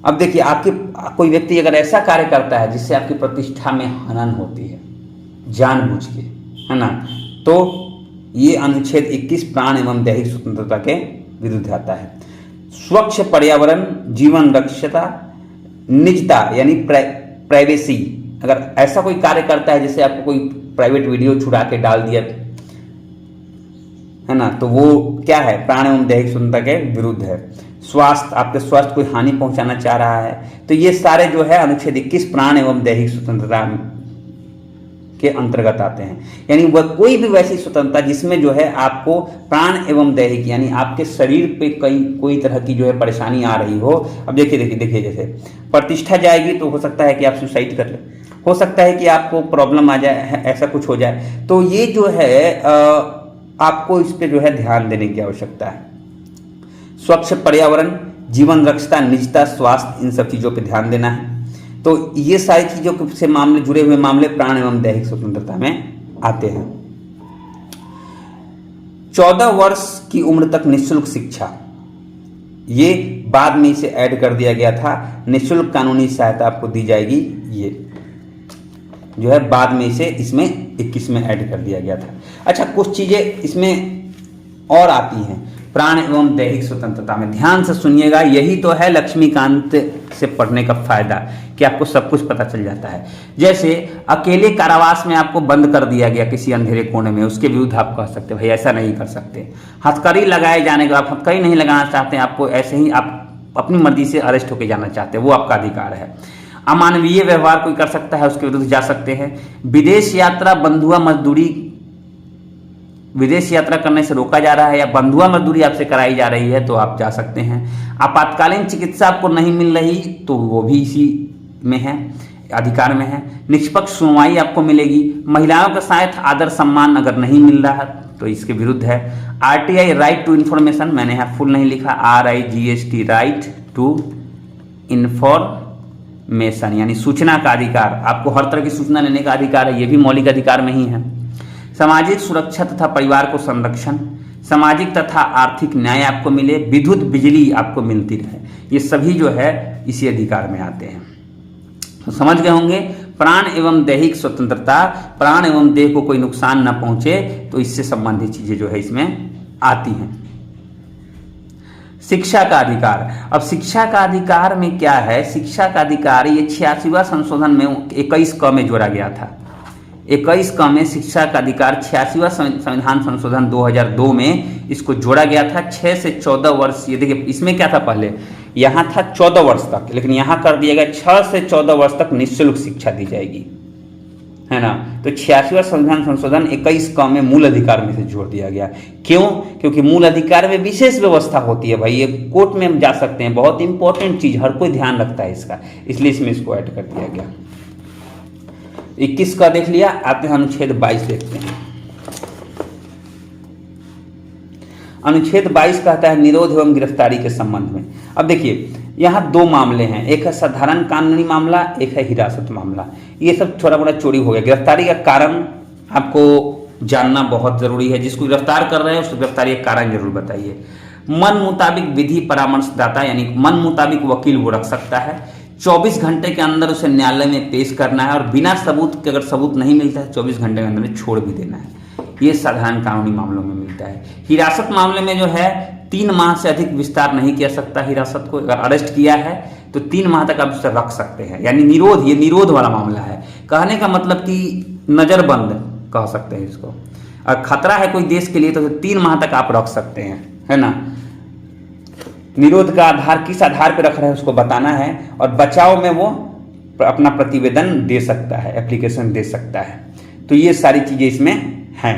अब देखिए आपके कोई व्यक्ति अगर ऐसा कार्य करता है जिससे आपकी प्रतिष्ठा में हनन होती है जानबूझ के, है ना, तो ये अनुच्छेद 21 प्राण एवं दैहिक स्वतंत्रता के विरुद्ध आता है। स्वच्छ पर्यावरण, जीवन रक्षता, निजता यानी प्राइवेसी, अगर ऐसा कोई कार्य करता है जैसे आपको कोई प्राइवेट वीडियो छुड़ा के डाल दिया, है ना, तो वो क्या है, प्राण एवं दैहिक स्वतंत्रता के विरुद्ध है। स्वास्थ्य, आपके स्वास्थ्य कोई हानि पहुंचाना चाह रहा है तो ये सारे जो है अनुच्छेद 21 प्राण एवं दैहिक स्वतंत्रता के अंतर्गत आते हैं। यानी वह कोई भी वैसी स्वतंत्रता जिसमें जो है आपको प्राण एवं दैहिक यानी आपके शरीर पे कोई तरह की जो है परेशानी आ रही हो। अब देखिए जैसे प्रतिष्ठा जाएगी तो हो सकता है कि आप सुसाइड कर ले, हो सकता है कि आपको प्रॉब्लम आ जाए, ऐसा कुछ हो जाए, तो ये जो है आपको इस पे जो है ध्यान देने की आवश्यकता है। स्वच्छ पर्यावरण, जीवन रक्षता, निजता, स्वास्थ्य, इन सब चीजों पे ध्यान देना है। तो ये सारी चीजों से मामले जुड़े हुए मामले प्राण एवं दैहिक स्वतंत्रता में आते हैं। 14 वर्ष की उम्र तक निःशुल्क शिक्षा, ये बाद में इसे ऐड कर दिया गया था। निःशुल्क कानूनी सहायता आपको दी जाएगी, ये जो है बाद में इसे इसमें 21 में ऐड कर दिया गया था। अच्छा, कुछ चीजें इसमें और आती हैं प्राण एवं दैहिक स्वतंत्रता में। ध्यान से सुनिएगा, यही तो है लक्ष्मीकांत से पढ़ने का फायदा कि आपको सब कुछ पता चल जाता है। जैसे अकेले कारावास में आपको बंद कर दिया गया किसी अंधेरे कोने में, उसके विरुद्ध आप कह सकते भाई ऐसा नहीं कर सकते। हथकड़ी लगाए जाने के, आप हथकड़ी नहीं लगाना चाहते, आपको ऐसे ही आप अपनी मर्जी से अरेस्ट होकर जाना चाहते हैं, वो आपका अधिकार है। अमानवीय व्यवहार कोई कर सकता है, उसके विरुद्ध जा सकते हैं। विदेश यात्रा, बंधुआ मजदूरी, विदेश यात्रा करने से रोका जा रहा है या बंधुआ मजदूरी आपसे कराई जा रही है तो आप जा सकते हैं। आपातकालीन चिकित्सा आपको नहीं मिल रही तो वो भी इसी में है, अधिकार में है। निष्पक्ष सुनवाई आपको मिलेगी। महिलाओं के साथ आदर सम्मान अगर नहीं मिल रहा तो इसके विरुद्ध है। आरटीआई, राइट टू इन्फॉर्मेशन, मैंने यहाँ फुल नहीं लिखा, RIGHT, राइट टू इन्फॉर्मेशन यानी सूचना का अधिकार, आपको हर तरह की सूचना लेने का अधिकार है, ये भी मौलिक अधिकार में ही है। सामाजिक सुरक्षा तथा परिवार को संरक्षण, सामाजिक तथा आर्थिक न्याय आपको मिले, विद्युत बिजली आपको मिलती रहे, ये सभी जो है इसी अधिकार में आते हैं। तो समझ गए होंगे, प्राण एवं दैहिक स्वतंत्रता, प्राण एवं देह को कोई नुकसान न पहुंचे, तो इससे संबंधित चीजें जो है इसमें आती हैं। शिक्षा का अधिकार, अब शिक्षा का अधिकार में क्या है, शिक्षा का अधिकार ये 86वां संशोधन में 21 क में जोड़ा गया था। 21 क में शिक्षा का अधिकार 86वां संविधान संशोधन 2002 में इसको जोड़ा गया था। 6 से 14 वर्ष, ये देखिए इसमें क्या था, पहले यहाँ था 14 वर्ष तक, लेकिन यहाँ कर दिया गया 6 से 14 वर्ष तक निःशुल्क शिक्षा दी जाएगी, है ना। तो 86वां संविधान संशोधन 21 क में मूल अधिकार में से जोड़ दिया गया। क्यों? क्योंकि मूल अधिकार में विशेष व्यवस्था होती है भाई, ये कोर्ट में हम जा सकते हैं, बहुत इंपॉर्टेंट चीज, हर कोई ध्यान रखता है इसका, इसलिए इसमें इसको ऐड कर दिया गया। 21 का देख लिया, आते हैं अनुच्छेद 22 देखते हैं। अनुच्छेद 22 कहता है निरोध एवं गिरफ्तारी के संबंध में। अब देखिए यहाँ दो मामले हैं, एक है साधारण कानूनी मामला, एक है हिरासत मामला। ये सब थोड़ा बड़ा चोरी हो गया। गिरफ्तारी का कारण आपको जानना बहुत जरूरी है, जिसको गिरफ्तार कर रहे हैं उसको गिरफ्तारी का कारण जरूर बताइए। मन मुताबिक विधि परामर्शदाता यानी मन मुताबिक वकील वो रख सकता है। 24 घंटे के अंदर उसे न्यायालय में पेश करना है और बिना सबूत के, अगर सबूत नहीं मिलता है 24 घंटे के अंदर में छोड़ भी देना है। ये साधारण कानूनी मामलों में मिलता है। हिरासत मामले में जो है 3 माह से अधिक विस्तार नहीं किया सकता हिरासत को। अगर अरेस्ट किया है तो 3 माह तक आप उसे रख सकते हैं, यानी निरोध, ये निरोध वाला मामला है। कहने का मतलब कि नजरबंद कह सकते हैं इसको। और खतरा है कोई देश के लिए तो 3 माह तक आप रख सकते हैं, है ना। निरोध का आधार किस आधार पर रख रहे हैं उसको बताना है, और बचाव में वो अपना प्रतिवेदन दे सकता है, एप्लीकेशन दे सकता है। तो ये सारी चीजें इसमें हैं।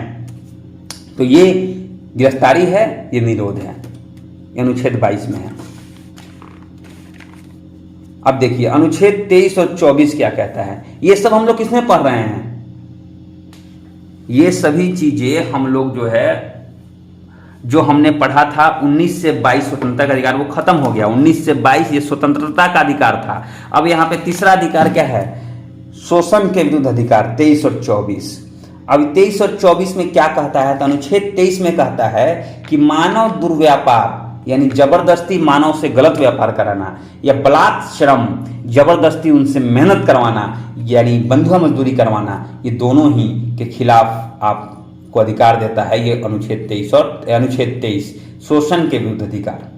तो ये गिरफ्तारी है, ये निरोध है, अनुच्छेद 22 में है। अब देखिए अनुच्छेद 23 और 24 क्या कहता है। ये सब हम लोग किसमें पढ़ रहे हैं, ये सभी चीजें हम लोग जो है, जो हमने पढ़ा था 19 से 22 स्वतंत्रता का अधिकार, वो खत्म हो गया। 19 से 22 ये स्वतंत्रता का अधिकार था। अब यहाँ पे तीसरा अधिकार क्या है, शोषण के विरुद्ध अधिकार, 23 और 24। अब 23 और 24 में क्या कहता है, तो अनुच्छेद 23 में कहता है कि मानव दुर्व्यापार यानी जबरदस्ती मानव से गलत व्यापार कराना, या बलात् श्रम जबरदस्ती उनसे मेहनत करवाना यानी बंधुआ मजदूरी करवाना, ये दोनों ही के खिलाफ आपको अधिकार देता है ये अनुच्छेद 23। और अनुच्छेद 23 शोषण के विरुद्ध अधिकार,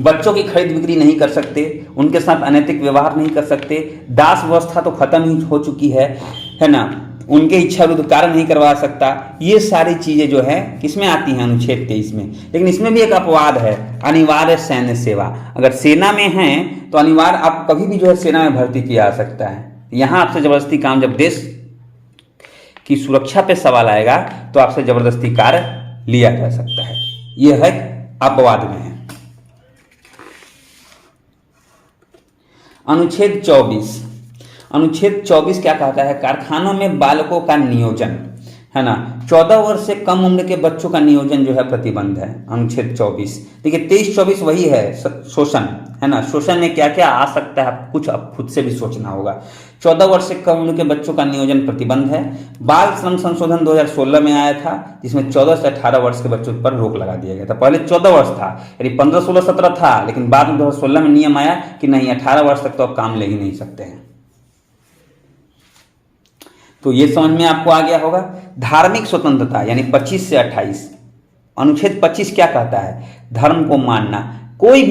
बच्चों की खरीद बिक्री नहीं कर सकते, उनके साथ अनैतिक व्यवहार नहीं कर सकते, दास व्यवस्था तो खत्म ही हो चुकी है ना, उनके इच्छा विरुद्ध कार्य नहीं करवा सकता। ये सारी चीजें जो है किसमें आती हैं, अनुच्छेद 23 में। लेकिन इसमें भी एक अपवाद है, अनिवार्य सैन्य सेवा। अगर सेना में हैं तो अनिवार्य आप कभी भी जो है सेना में भर्ती किया जा सकता है। यहां आपसे जबरदस्ती काम, जब देश की सुरक्षा पे सवाल आएगा तो आपसे जबरदस्ती कार्य लिया जा सकता है। यह है अपवाद में है। अनुच्छेद 24, अनुच्छेद 24 क्या कहता है, कारखानों में बालकों का नियोजन, है ना, 14 वर्ष से कम उम्र के बच्चों का नियोजन जो है प्रतिबंध है, अनुच्छेद 24। देखिए 23-24 वही है शोषण, है ना। शोषण में क्या क्या आ सकता है कुछ अब खुद से भी सोचना होगा। 14 वर्ष से कम उम्र के बच्चों का नियोजन प्रतिबंध है। बाल श्रम संशोधन 2016 में आया था, जिसमें 14 से 18 वर्ष के बच्चों पर रोक लगा दिया गया था। पहले 14 वर्ष था, यानी 15, 16, 17 था, लेकिन बाद में 2016 में नियम आया कि नहीं 18 वर्ष तक तो आप काम ले ही नहीं सकते हैं। तो ये समझ में आपको आ गया होगा। धार्मिक स्वतंत्रता यानी 25 से 28, अनुच्छेद 25 क्या कहता है? धर्म को मानना। कोई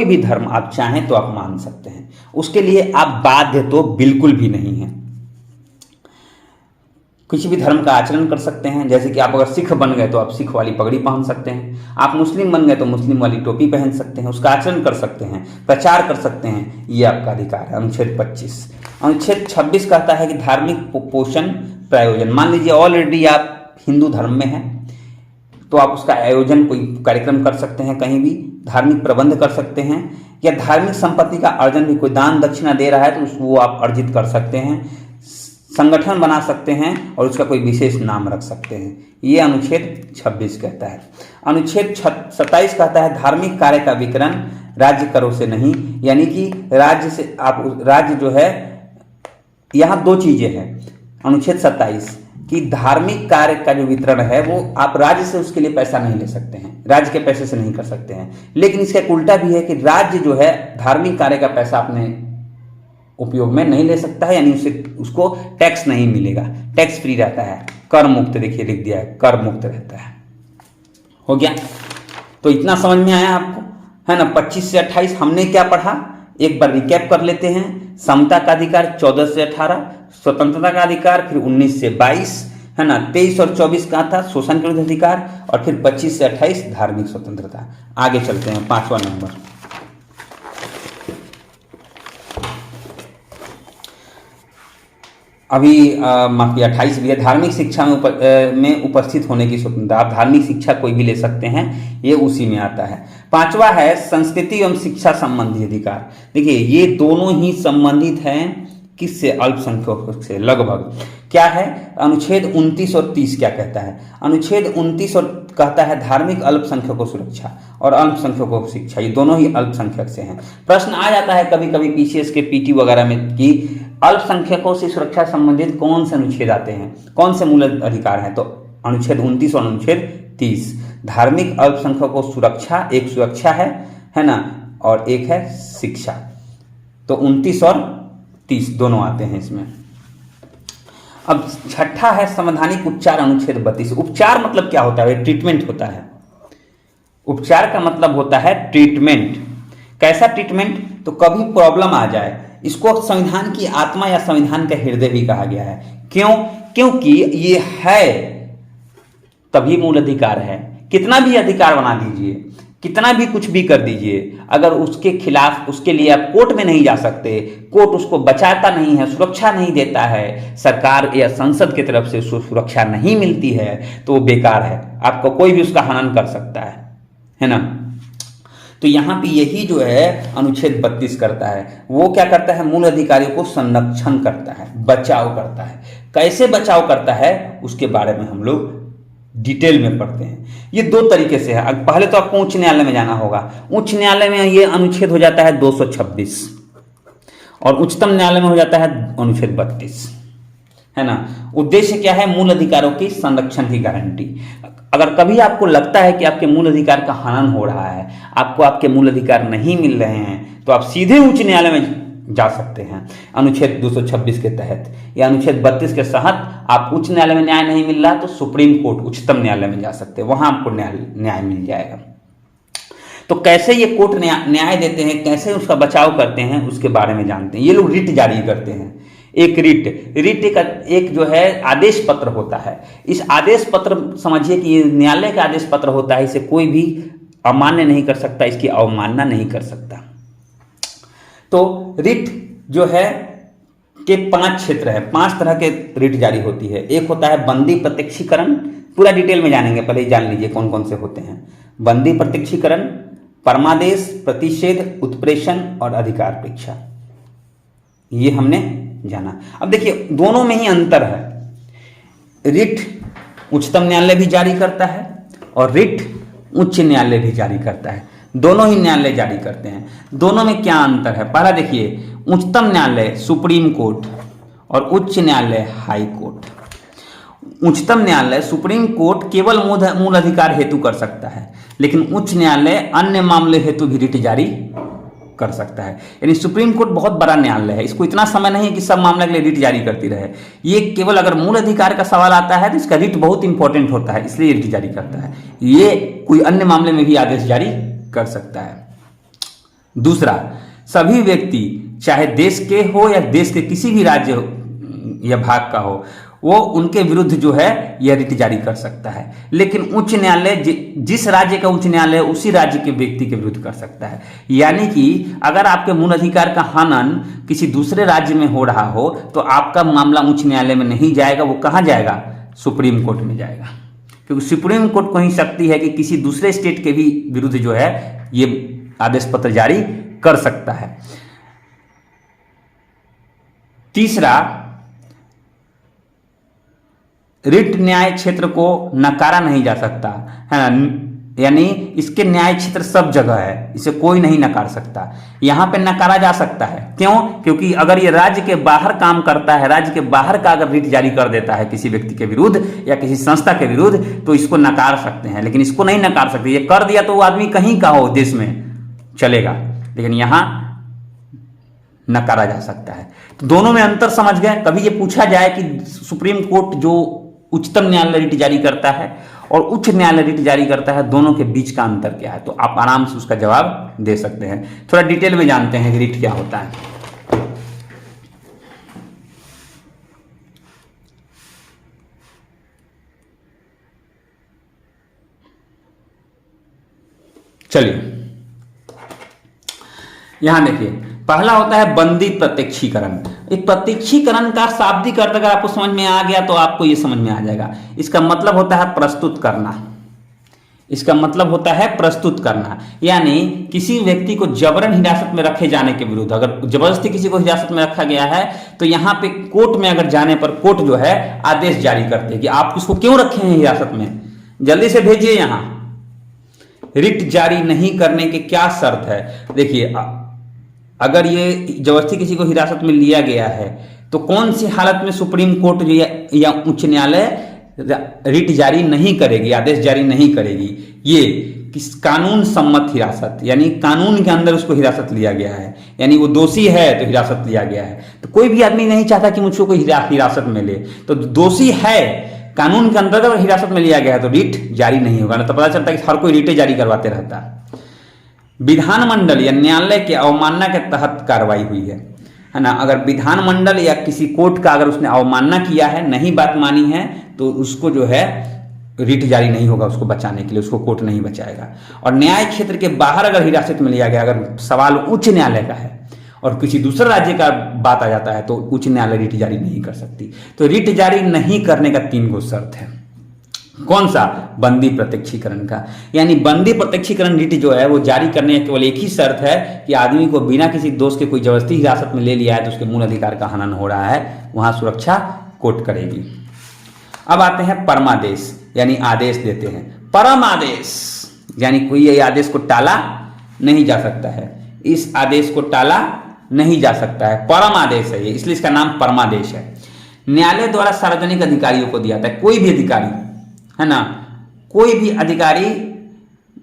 भी धर्म आप चाहें तो आप मान सकते हैं, उसके लिए आप बाध्य तो बिल्कुल भी नहीं हैं। किसी भी धर्म का आचरण कर सकते हैं, जैसे कि आप अगर सिख बन गए तो आप सिख वाली पगड़ी पहन सकते हैं, आप मुस्लिम बन गए तो मुस्लिम वाली टोपी पहन सकते हैं, उसका आचरण कर सकते हैं, प्रचार कर सकते हैं, ये आपका अधिकार है। अनुच्छेद 25। अनुच्छेद 26 कहता है कि धार्मिक पोषण प्रायोजन। मान लीजिए ऑलरेडी आप हिंदू धर्म में हैं तो आप उसका आयोजन, कोई कार्यक्रम कर सकते हैं, कहीं भी धार्मिक प्रबंध कर सकते हैं, या धार्मिक संपत्ति का अर्जन भी, कोई दान दक्षिणा दे रहा है तो वो आप अर्जित कर सकते हैं, संगठन बना सकते हैं और उसका कोई विशेष नाम रख सकते हैं। ये अनुच्छेद 26 कहता है। अनुच्छेद 27 कहता है धार्मिक कार्य का विकरण राज्य करों से नहीं, यानी कि राज्य से आप, राज्य जो है, यहाँ दो चीजें हैं अनुच्छेद 27 कि धार्मिक कार्य का जो वितरण है वो आप राज्य से उसके लिए पैसा नहीं ले सकते हैं, राज्य के पैसे से नहीं कर सकते हैं। लेकिन इसका एक उल्टा भी है कि राज्य जो है धार्मिक कार्य का पैसा अपने उपयोग में नहीं ले सकता है, यानी उसको टैक्स नहीं मिलेगा, टैक्स फ्री रहता है, कर मुक्त। देखिए लिख दिया है, कर मुक्त रहता है। हो गया? तो इतना समझ में आया आपको, है ना? 25 से 28 हमने क्या पढ़ा, एक बार रिकैप कर लेते हैं। समता का अधिकार 14 से 18, स्वतंत्रता का अधिकार फिर 19 से 22, है ना? 23 और 24 का था शोषण के विरुद्ध अधिकार, और फिर 25 से 28 धार्मिक स्वतंत्रता। आगे चलते हैं, 5वां नंबर। अभी माफी 28 भी है, धार्मिक शिक्षा में उपस्थित होने की स्वतंत्रता। आप धार्मिक शिक्षा कोई भी ले सकते हैं, ये उसी में आता है। 5वां है संस्कृति एवं शिक्षा संबंधी अधिकार। देखिए ये दोनों ही संबंधित हैं किससे? अल्पसंख्यकों से लगभग। क्या है? अनुच्छेद 29 और 30 क्या कहता है? अनुच्छेद 29 और कहता है धार्मिक अल्पसंख्यकों को सुरक्षा और अल्पसंख्यकों को शिक्षा, ये दोनों ही अल्पसंख्यक से हैं। प्रश्न आ जाता है कभी कभी पीसीएस के पीटी वगैरह में कि अल्पसंख्यकों से सुरक्षा संबंधित कौन से अनुच्छेद आते हैं, कौन से मूल अधिकार हैं? तो अनुच्छेद 29 और अनुच्छेद 30। धार्मिक अल्पसंख्यकों को सुरक्षा, एक सुरक्षा है ना, और एक है शिक्षा। तो 29 और 30 दोनों आते हैं इसमें। अब छठा है संवैधानिक उपचार, अनुच्छेद 32। उपचार मतलब क्या होता है? ट्रीटमेंट होता है। उपचार का मतलब होता है ट्रीटमेंट। कैसा ट्रीटमेंट? तो कभी प्रॉब्लम आ जाए, इसको संविधान की आत्मा या संविधान का हृदय भी कहा गया है। क्यों? क्योंकि ये है तभी मूल अधिकार है। कितना भी अधिकार बना दीजिए, कितना भी कुछ भी कर दीजिए, अगर उसके खिलाफ, उसके लिए आप कोर्ट में नहीं जा सकते, कोर्ट उसको बचाता नहीं है, सुरक्षा नहीं देता है, सरकार या संसद की तरफ से उसको सुरक्षा नहीं मिलती है, तो वो बेकार है। आपको कोई भी उसका हनन कर सकता है ना? तो यहाँ पे यही जो है अनुच्छेद 32 करता है। वो क्या करता है? मूल अधिकारियों को संरक्षण करता है, बचाव करता है। कैसे बचाव करता है उसके बारे में हम लोग डिटेल में पढ़ते हैं। ये दो तरीके से है। पहले तो आपको उच्च न्यायालय में जाना होगा। उच्च न्यायालय में ये अनुच्छेद हो जाता है 226 और उच्चतम न्यायालय में हो जाता है अनुच्छेद 32, है ना? उद्देश्य क्या है? मूल अधिकारों की संरक्षण की गारंटी। अगर कभी आपको लगता है कि आपके मूल अधिकार का हनन हो रहा है, आपको आपके मूल अधिकार नहीं मिल रहे हैं, तो आप सीधे उच्च न्यायालय में जा सकते हैं अनुच्छेद 226 के तहत, या अनुच्छेद 32 के तहत आप उच्च न्यायालय में न्याय नहीं मिल रहा तो सुप्रीम कोर्ट, उच्चतम न्यायालय में जा सकते हैं, वहां आपको न्याय मिल जाएगा। तो कैसे ये कोर्ट न्याय देते हैं, कैसे उसका बचाव करते हैं, उसके बारे में जानते हैं। ये लोग रिट जारी करते हैं। एक रिट एक जो है आदेश पत्र होता है। इस आदेश पत्र समझिए कि ये न्यायालय का आदेश पत्र होता है, इसे कोई भी अमान्य नहीं कर सकता, इसकी अवमानना नहीं कर सकता। तो रिट जो है के 5 क्षेत्र है, 5 तरह के रिट जारी होती है। एक होता है बंदी प्रत्यक्षीकरण, पूरा डिटेल में जानेंगे, पहले ही जान लीजिए कौन कौन से होते हैं। बंदी प्रत्यक्षीकरण, परमादेश, प्रतिषेध, उत्प्रेषण और अधिकार परीक्षा, ये हमने जाना। अब देखिए दोनों में ही अंतर है। रिट उच्चतम न्यायालय भी जारी करता है और रिट उच्च न्यायालय भी जारी करता है। दोनों ही न्यायालय जारी करते हैं। दोनों में क्या अंतर है? पहला देखिए, उच्चतम न्यायालय सुप्रीम कोर्ट और उच्च न्यायालय हाई कोर्ट। उच्चतम न्यायालय सुप्रीम कोर्ट केवल मूल अधिकार हेतु कर सकता है, लेकिन उच्च न्यायालय अन्य मामले हेतु भी रिट जारी कर सकता है। यानी सुप्रीम कोर्ट बहुत बड़ा न्यायालय है, इसको इतना समय नहीं है कि सब मामले के लिए रिट जारी करती रहे। ये केवल अगर मूल अधिकार का सवाल आता है तो इसका रिट बहुत इंपॉर्टेंट होता है, इसलिए रिट जारी करता है। ये कोई अन्य मामले में भी आदेश जारी कर सकता है। दूसरा, सभी व्यक्ति चाहे देश के हो या देश के किसी भी राज्य या भाग का हो, वो उनके विरुद्ध जो है यह रिट जारी कर सकता है। लेकिन उच्च न्यायालय जिस राज्य का उच्च न्यायालय उसी राज्य के व्यक्ति के विरुद्ध कर सकता है। यानी कि अगर आपके मूल अधिकार का हनन किसी दूसरे राज्य में हो रहा हो तो आपका मामला उच्च न्यायालय में नहीं जाएगा, वो कहां जाएगा? सुप्रीम कोर्ट में जाएगा, क्योंकि सुप्रीम कोर्ट को ही शक्ति है कि किसी दूसरे स्टेट के भी विरुद्ध जो है ये आदेश पत्र जारी कर सकता है। तीसरा, रिट न्याय क्षेत्र को नकारा नहीं जा सकता है ना, यानी इसके न्याय क्षेत्र सब जगह है, इसे कोई नहीं नकार सकता। यहां पे नकारा जा सकता है, क्यों? क्योंकि अगर ये राज्य के बाहर काम करता है, राज्य के बाहर का अगर रिट जारी कर देता है किसी व्यक्ति के विरुद्ध या किसी संस्था के विरुद्ध तो इसको नकार सकते हैं, लेकिन इसको नहीं नकार सकते। ये कर दिया तो वो आदमी कहीं का हो देश में चलेगा, लेकिन यहां नकारा जा सकता है। तो दोनों में अंतर समझ गए। कभी ये पूछा जाए कि सुप्रीम कोर्ट जो उच्चतम न्यायालय रिट जारी करता है और उच्च न्यायालय रिट जारी करता है, दोनों के बीच का अंतर क्या है, तो आप आराम से उसका जवाब दे सकते हैं। थोड़ा डिटेल में जानते हैं कि रिट क्या होता है। चलिए यहां देखिए, पहला होता है बंदी प्रत्यक्षीकरण। एक प्रत्यक्षीकरण का शाब्दिक अर्थ अगर आपको समझ में आ गया तो आपको यह समझ में आ जाएगा। इसका मतलब होता है प्रस्तुत करना। इसका मतलब होता है प्रस्तुत करना, यानी किसी व्यक्ति को जबरन हिरासत में रखे जाने के विरुद्ध, अगर जबरदस्ती किसी को हिरासत में रखा गया है तो यहां पे कोर्ट में अगर जाने पर कोर्ट जो है आदेश जारी करते हैं कि आप उसको क्यों रखे हैं हिरासत में, जल्दी से भेजिए। यहां रिट जारी नहीं करने के क्या शर्त है? देखिए, अगर ये जबरदस्ती किसी को हिरासत में लिया गया है तो कौन सी हालत में सुप्रीम कोर्ट या उच्च न्यायालय रिट जारी नहीं करेगी, आदेश जारी नहीं करेगी? ये किस कानून सम्मत हिरासत, यानी कानून के अंदर उसको हिरासत लिया गया है, यानी वो दोषी है तो हिरासत लिया गया है। तो कोई भी आदमी नहीं चाहता कि मुझको कोई हिरासत में ले, तो दोषी है, कानून के अंतर्गत हिरासत में लिया गया है तो रिट जारी नहीं होगा। ना तो पता चलता है कि हर कोई रिटे जारी करवाते रहता है। विधानमंडल या न्यायालय के अवमानना के तहत कार्रवाई हुई है ना। अगर विधानमंडल या किसी कोर्ट का अगर उसने अवमानना किया है, नहीं बात मानी है, तो उसको जो है रिट जारी नहीं होगा उसको बचाने के लिए, उसको कोर्ट नहीं बचाएगा। और न्याय क्षेत्र के बाहर अगर हिरासत में लिया गया, अगर सवाल उच्च न्यायालय का है और किसी दूसरे राज्य का बात आ जाता है तो उच्च न्यायालय रिट जारी नहीं कर सकती। तो रिट जारी नहीं करने का 3 गो शर्त है। कौन सा? बंदी प्रत्यक्षीकरण का, यानी बंदी प्रत्यक्षीकरण रिट जो है वो जारी करने का केवल एक ही शर्त है कि आदमी को बिना किसी दोष के कोई जबरदस्ती हिरासत में ले लिया है तो उसके मूल अधिकार का हनन हो रहा है, वहां सुरक्षा कोर्ट करेगी। अब आते हैं परमादेश, यानी आदेश देते हैं। परम आदेश यानी कोई ये आदेश को टाला नहीं जा सकता है, इस आदेश को टाला नहीं जा सकता है, परम आदेश है ये, इसलिए इसका नाम परमादेश है। न्यायालय द्वारा सार्वजनिक अधिकारियों को दिया जाता है। कोई भी अधिकारी है ना, कोई भी अधिकारी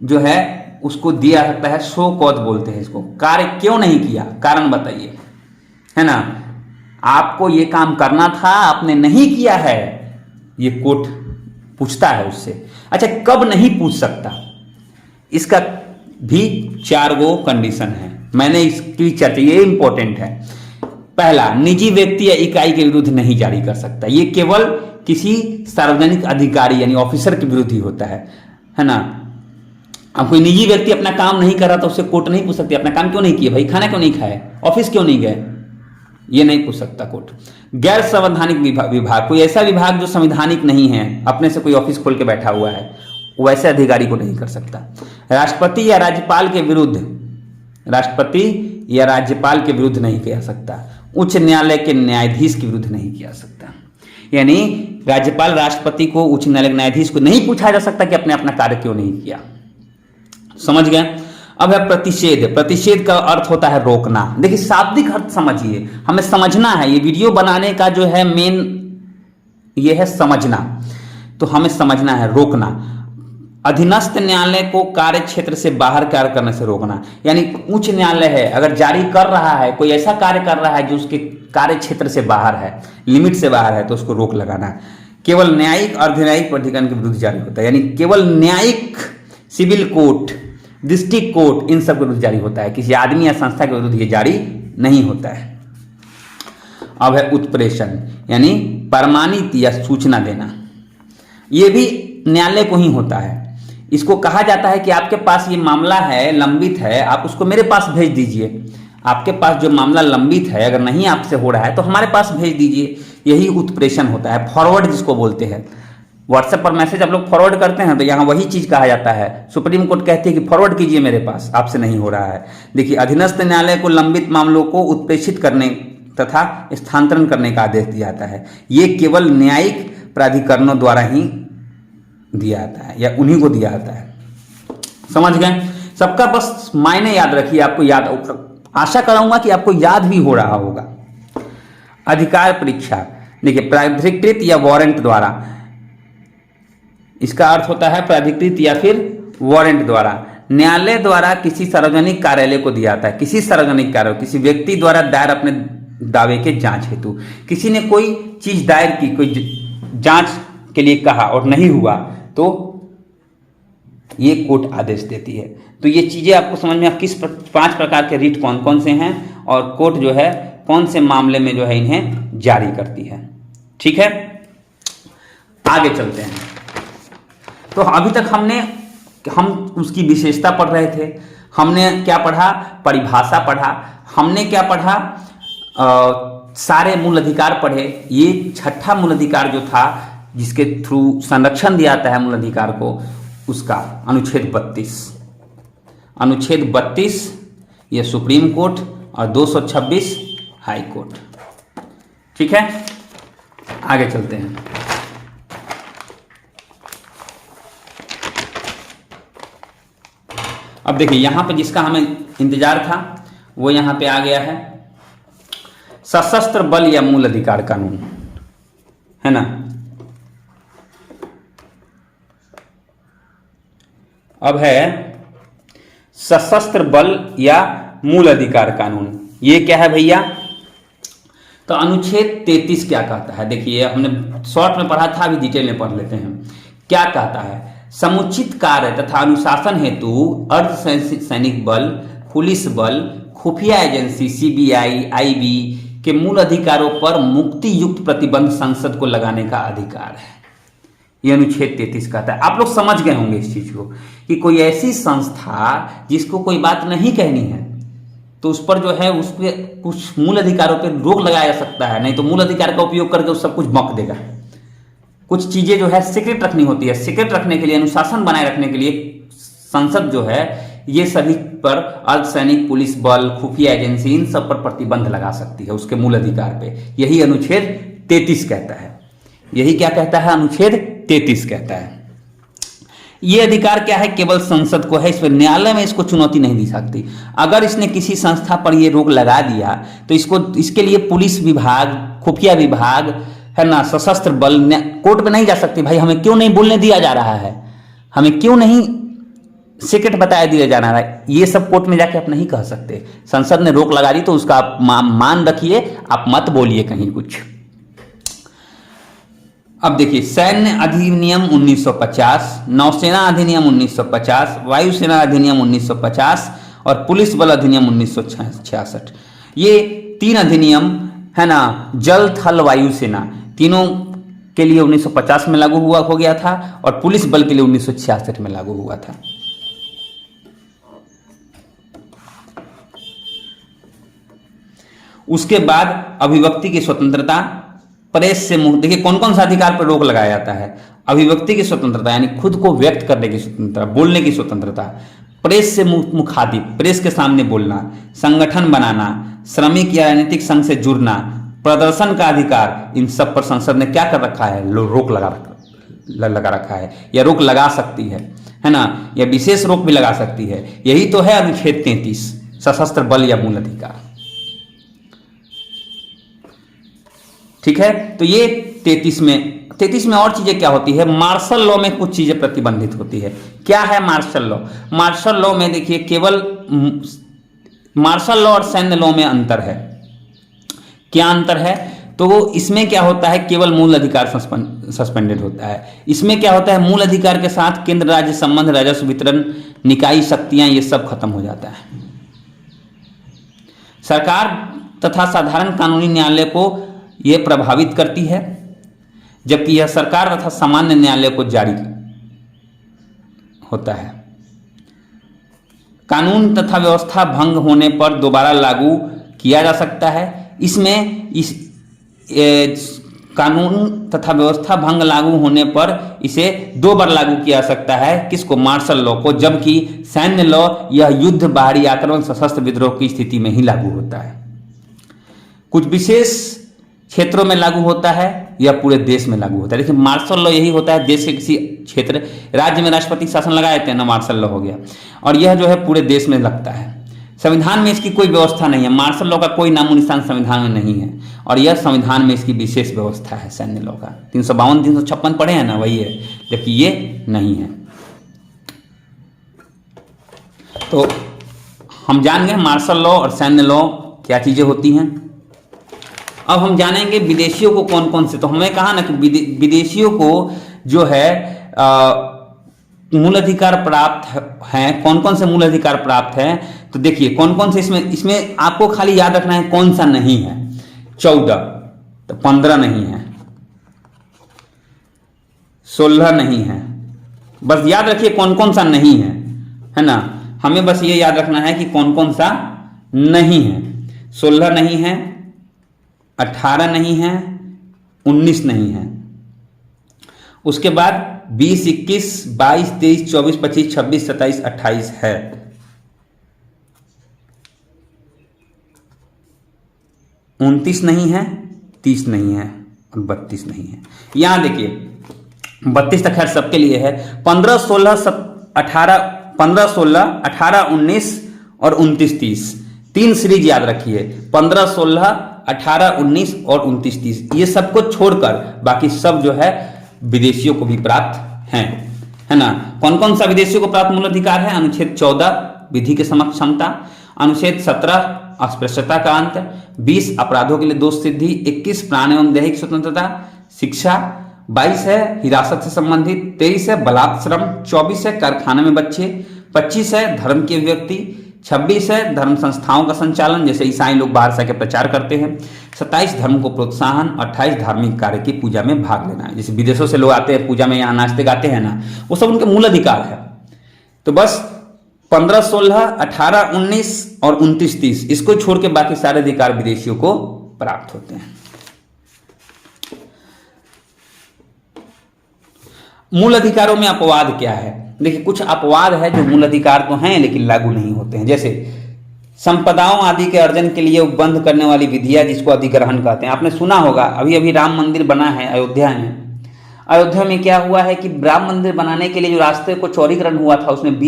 जो है उसको दिया सकता है, शो कॉज बोलते हैं इसको। कार्य क्यों नहीं किया, कारण बताइए, है ना। आपको ये काम करना था, आपने नहीं किया है, ये कोर्ट पूछता है उससे। अच्छा, कब नहीं पूछ सकता, इसका भी 4 गो कंडीशन है, मैंने इसकी चर्चा, ये इंपॉर्टेंट है। पहला, निजी व्यक्ति या इकाई के विरुद्ध नहीं जारी कर सकता, ये केवल किसी सार्वजनिक अधिकारी यानी ऑफिसर के विरुद्ध ही होता है ना। अब कोई निजी व्यक्ति अपना काम नहीं कर रहा तो उससे कोर्ट नहीं पूछ सकती अपना काम क्यों नहीं किए भाई, खाना क्यों नहीं खाए, ऑफिस क्यों नहीं गए, ये नहीं पूछ सकता कोर्ट। गैर संवैधानिक विभाग, कोई ऐसा विभाग जो संवैधानिक नहीं है, अपने से कोई ऑफिस खोल के बैठा हुआ है, वैसे अधिकारी को नहीं कर सकता। राष्ट्रपति या राज्यपाल के विरुद्ध, राष्ट्रपति या राज्यपाल के विरुद्ध नहीं किया सकता। उच्च न्यायालय के न्यायाधीश के विरुद्ध नहीं किया सकता, यानी राज्यपाल राष्ट्रपति को, उच्च न्यायालय के न्यायाधीश को नहीं पूछा जा सकता कि अपने अपना कार्य क्यों नहीं किया। समझ गए। अब है प्रतिषेध। प्रतिषेध का अर्थ होता है रोकना। देखिए शाब्दिक अर्थ समझिए, हमें समझना है, ये वीडियो बनाने का जो है मेन ये है समझना, तो हमें समझना है रोकना। अधीनस्थ न्यायालय को कार्य क्षेत्र से बाहर कार्य करने से रोकना, यानी उच्च न्यायालय है अगर जारी कर रहा है, कोई ऐसा कार्य कर रहा है जो उसके कार्य क्षेत्र से बाहर है, लिमिट से बाहर है, तो उसको रोक लगाना। केवल न्यायिक और अर्धन्यायिक प्राधिकरण के विरुद्ध जारी होता है, यानी केवल न्यायिक, सिविल कोर्ट, डिस्ट्रिक्ट कोर्ट, इन सब के विरुद्ध जारी होता है, किसी आदमी या संस्था के विरुद्ध ये जारी नहीं होता है। अब है उत्प्रेषण, यानी प्रमाणित या सूचना देना, ये भी न्यायालय को ही होता है। इसको कहा जाता है कि आपके पास ये मामला है, लंबित है, आप उसको मेरे पास भेज दीजिए। आपके पास जो मामला लंबित है अगर नहीं आपसे हो रहा है तो हमारे पास भेज दीजिए, यही उत्प्रेषण होता है, फॉरवर्ड जिसको बोलते हैं। व्हाट्सएप पर मैसेज आप लोग फॉरवर्ड करते हैं तो यहाँ वही चीज कहा जाता है। सुप्रीम कोर्ट कहती है कि फॉरवर्ड कीजिए मेरे पास, आपसे नहीं हो रहा है। देखिए, अधीनस्थ न्यायालय को लंबित मामलों को उत्प्रेषित करने तथा स्थानांतरण करने का आदेश दिया जाता है। ये केवल न्यायिक प्राधिकरणों द्वारा ही दिया जाता है या उन्हीं को दिया जाता है। समझ गए? सबका बस मायने याद रखिए, आपको याद, आशा करूंगा कि आपको याद भी हो रहा होगा। अधिकार परीक्षा, देखिए, प्राधिकृत या वारंट द्वारा, इसका अर्थ होता है प्राधिकृत या फिर वारंट द्वारा। न्यायालय द्वारा किसी सार्वजनिक कार्यालय को दिया जाता है, किसी सार्वजनिक कार्यालय, किसी व्यक्ति द्वारा दायर अपने दावे के जांच हेतु। किसी ने कोई चीज दायर की, कोई जांच के लिए कहा और नहीं हुआ तो ये कोर्ट आदेश देती है। तो ये चीजें आपको समझ में, किस 5 प्रकार के रीट कौन कौन से हैं और कोर्ट जो है कौन से मामले में जो है इन्हें जारी करती है। ठीक है, आगे चलते हैं। तो अभी तक हम उसकी विशेषता पढ़ रहे थे, हमने क्या पढ़ा, परिभाषा पढ़ा, हमने क्या पढ़ा, सारे मूल अधिकार पढ़े। ये छठा मूल अधिकार जो था जिसके थ्रू संरक्षण दिया जाता है मूल अधिकार को, उसका अनुच्छेद 32। अनुच्छेद 32 ये सुप्रीम कोर्ट और 226 हाई कोर्ट। ठीक है, आगे चलते हैं। अब देखिए, यहां पे जिसका हमें इंतजार था वो यहां पे आ गया है, सशस्त्र बल या मूल अधिकार कानून, है ना। अब है सशस्त्र बल या मूल अधिकार कानून। ये क्या है भैया? तो अनुच्छेद 33 क्या कहता है? देखिए, हमने शॉर्ट में पढ़ा था, अभी डिटेल में पढ़ लेते हैं। क्या कहता है? समुचित कार्य तथा अनुशासन हेतु अर्ध सैनिक बल, पुलिस बल, खुफिया एजेंसी सीबीआई, आईबी के मूल अधिकारों पर मुक्ति युक्त प्रतिबंध संसद को लगाने का अधिकार है। यह अनुच्छेद 33 कहता है। आप लोग समझ गए होंगे इस चीज को कि कोई ऐसी संस्था जिसको कोई बात नहीं कहनी है तो उस पर जो है उसके कुछ मूल अधिकारों पर रोक लगाया जा सकता है, नहीं तो मूल अधिकार का उपयोग करके वो सब कुछ बक देगा। कुछ चीजें जो है सीक्रेट रखनी होती है, सीक्रेट रखने के लिए, अनुशासन बनाए रखने के लिए संसद जो है ये सभी पर अर्धसैनिक, पुलिस बल, खुफिया एजेंसी, इन सब पर प्रतिबंध लगा सकती है उसके मूल अधिकार पे। यही अनुच्छेद 33 कहता है। यही क्या कहता है? अनुच्छेद 33 कहता है। ये अधिकार क्या है? केवल संसद को है, इस पर न्यायालय में इसको चुनौती नहीं दी सकती। अगर इसने किसी संस्था पर ये रोक लगा दिया तो इसके लिए पुलिस विभाग, खुफिया विभाग, है ना, सशस्त्र बल कोर्ट में नहीं जा सकती। भाई हमें क्यों नहीं बोलने दिया जा रहा है, हमें क्यों नहीं सीक्रेट बताया दिया जा रहा है, ये सब कोर्ट में जाके आप नहीं कह सकते। संसद ने रोक लगा दी तो उसका आप मान रखिए, आप मत बोलिए कहीं कुछ। अब देखिए, सैन्य अधिनियम 1950, नौसेना अधिनियम 1950, वायुसेना अधिनियम 1950 और पुलिस बल अधिनियम 1966। ये 3 अधिनियम, है ना, जल थल वायुसेना तीनों के लिए 1950 में लागू हो गया था और पुलिस बल के लिए 1966 में लागू हुआ था। उसके बाद अभिव्यक्ति की स्वतंत्रता, प्रेस से मुक्त। देखिए कौन कौन सा अधिकार पर रोक लगाया जाता है? अभिव्यक्ति की स्वतंत्रता यानी खुद को व्यक्त करने की स्वतंत्रता, बोलने की स्वतंत्रता, प्रेस से मुखातिब, प्रेस के सामने बोलना, संगठन बनाना, श्रमिक या राजनीतिक संघ से जुड़ना, प्रदर्शन का अधिकार, इन सब पर संसद ने क्या कर रखा है? रोक लगा रखा है या रोक लगा सकती है ना, या विशेष रोक भी लगा सकती है। यही तो है अनुच्छेद 33, सशस्त्र बल या मूल अधिकार। ठीक है। तो ये 33 में और चीजें क्या होती है, मार्शल लॉ में कुछ चीजें प्रतिबंधित होती है। क्या है मार्शल लॉ? मार्शल लॉ में देखिए केवल मार्शल लॉ और सैन्य लॉ में अंतर है। क्या अंतर है? तो इसमें क्या होता है, केवल मूल अधिकार सस्पेंडेड होता है। इसमें क्या होता है, मूल अधिकार के साथ केंद्र राज्य संबंध, राजस्व वितरण, निकाय शक्तियां, ये सब खत्म हो जाता है। सरकार तथा साधारण कानूनी न्यायालय को यह प्रभावित करती है, जबकि यह सरकार तथा सामान्य न्यायालय को जारी होता है। कानून तथा व्यवस्था भंग होने पर दोबारा लागू किया जा सकता है। इसमें कानून तथा व्यवस्था भंग लागू होने पर इसे 2 बार लागू किया जा सकता है। किसको? मार्शल लॉ को। जबकि सैन्य लॉ यह युद्ध, बाहरी आक्रमण, सशस्त्र विद्रोह की स्थिति में ही लागू होता है। कुछ विशेष क्षेत्रों में लागू होता है, यह पूरे देश में लागू होता है। देखिए मार्शल लॉ यही होता है, देश के किसी क्षेत्र, राज्य में राष्ट्रपति शासन लगा देते हैं ना, मार्शल लॉ हो गया। और यह जो है पूरे देश में लगता है। संविधान में इसकी कोई व्यवस्था नहीं है, मार्शल लॉ का कोई नामो निशान संविधान में नहीं है, और यह संविधान में इसकी विशेष व्यवस्था है सैन्य लॉ का। 352 356 पढ़े हैं ना, वही है, जबकि ये नहीं है। तो हम जान गए मार्शल लॉ और सैन्य लॉ क्या चीजें होती हैं। अब हम जानेंगे विदेशियों को कौन कौन से, तो हमें कहा ना कि विदेशियों को जो है मूल अधिकार प्राप्त हैं। कौन कौन से मूल अधिकार प्राप्त हैं, तो देखिए कौन कौन से इसमें आपको खाली याद रखना है कौन सा नहीं है। 14, तो 15 नहीं है, 16 नहीं है, बस याद रखिए कौन कौन सा नहीं है ना। हमें बस ये याद रखना है कि कौन कौन सा नहीं है। 16 नहीं है, 18 नहीं है, 19 नहीं है। उसके बाद 20, 21, 22, 23, 24, 25, 26, 27, 28 है। उनतीस नहीं है, 30 नहीं है, और 32 नहीं है। यहां देखिए 32 तक खैर सबके लिए है। 15, 16, 18, 15, 16, 18, 19 और 29, 30, 3 सीरीज याद रखिए। 15, 16, 18, 19 और 29, 30, ये सबको छोड़कर बाकी सब जो है विदेशियों को भी प्राप्त हैं, है ना। कौन कौन सा विदेशियों को प्राप्त मूल अधिकार है? अनुच्छेद 14 विधि के समक्ष क्षमता, अनुच्छेद 17 अस्पृश्यता का अंत, 20 अपराधों के लिए दोष सिद्धि, 21 प्राण एवं दैहिक स्वतंत्रता, शिक्षा, 22 है हिरासत से संबंधित, 23 है बलात्श्रम, 24 है कारखाने में बच्चे, 25 है धर्म की अभिव्यक्ति, 26 है धर्म संस्थाओं का संचालन, जैसे ईसाई लोग बाहर से आके प्रचार करते हैं, 27 धर्म को प्रोत्साहन, 28 धार्मिक कार्य की पूजा में भाग लेना। जैसे विदेशों से लोग आते हैं पूजा में, यहाँ नाचते गाते हैं ना, वो सब उनके मूल अधिकार है। तो बस 15, 16, 18, 19 और 29, 30 इसको छोड़ के बाकी सारे अधिकार विदेशियों को प्राप्त होते हैं। मूल अधिकारों में अपवाद क्या है? देखिए कुछ अपवाद है जो मूल अधिकार तो हैं लेकिन लागू नहीं होते हैं। जैसे संपदाओं आदि के अर्जन के लिए उपबंध करने वाली विधियां, जिसको अधिग्रहण कहते हैं। आपने सुना होगा अभी अभी राम मंदिर बना है अयोध्या में। अयोध्या में क्या हुआ है कि राम मंदिर बनाने के लिए जो रास्ते को चौड़ीकरण हुआ था, उसमें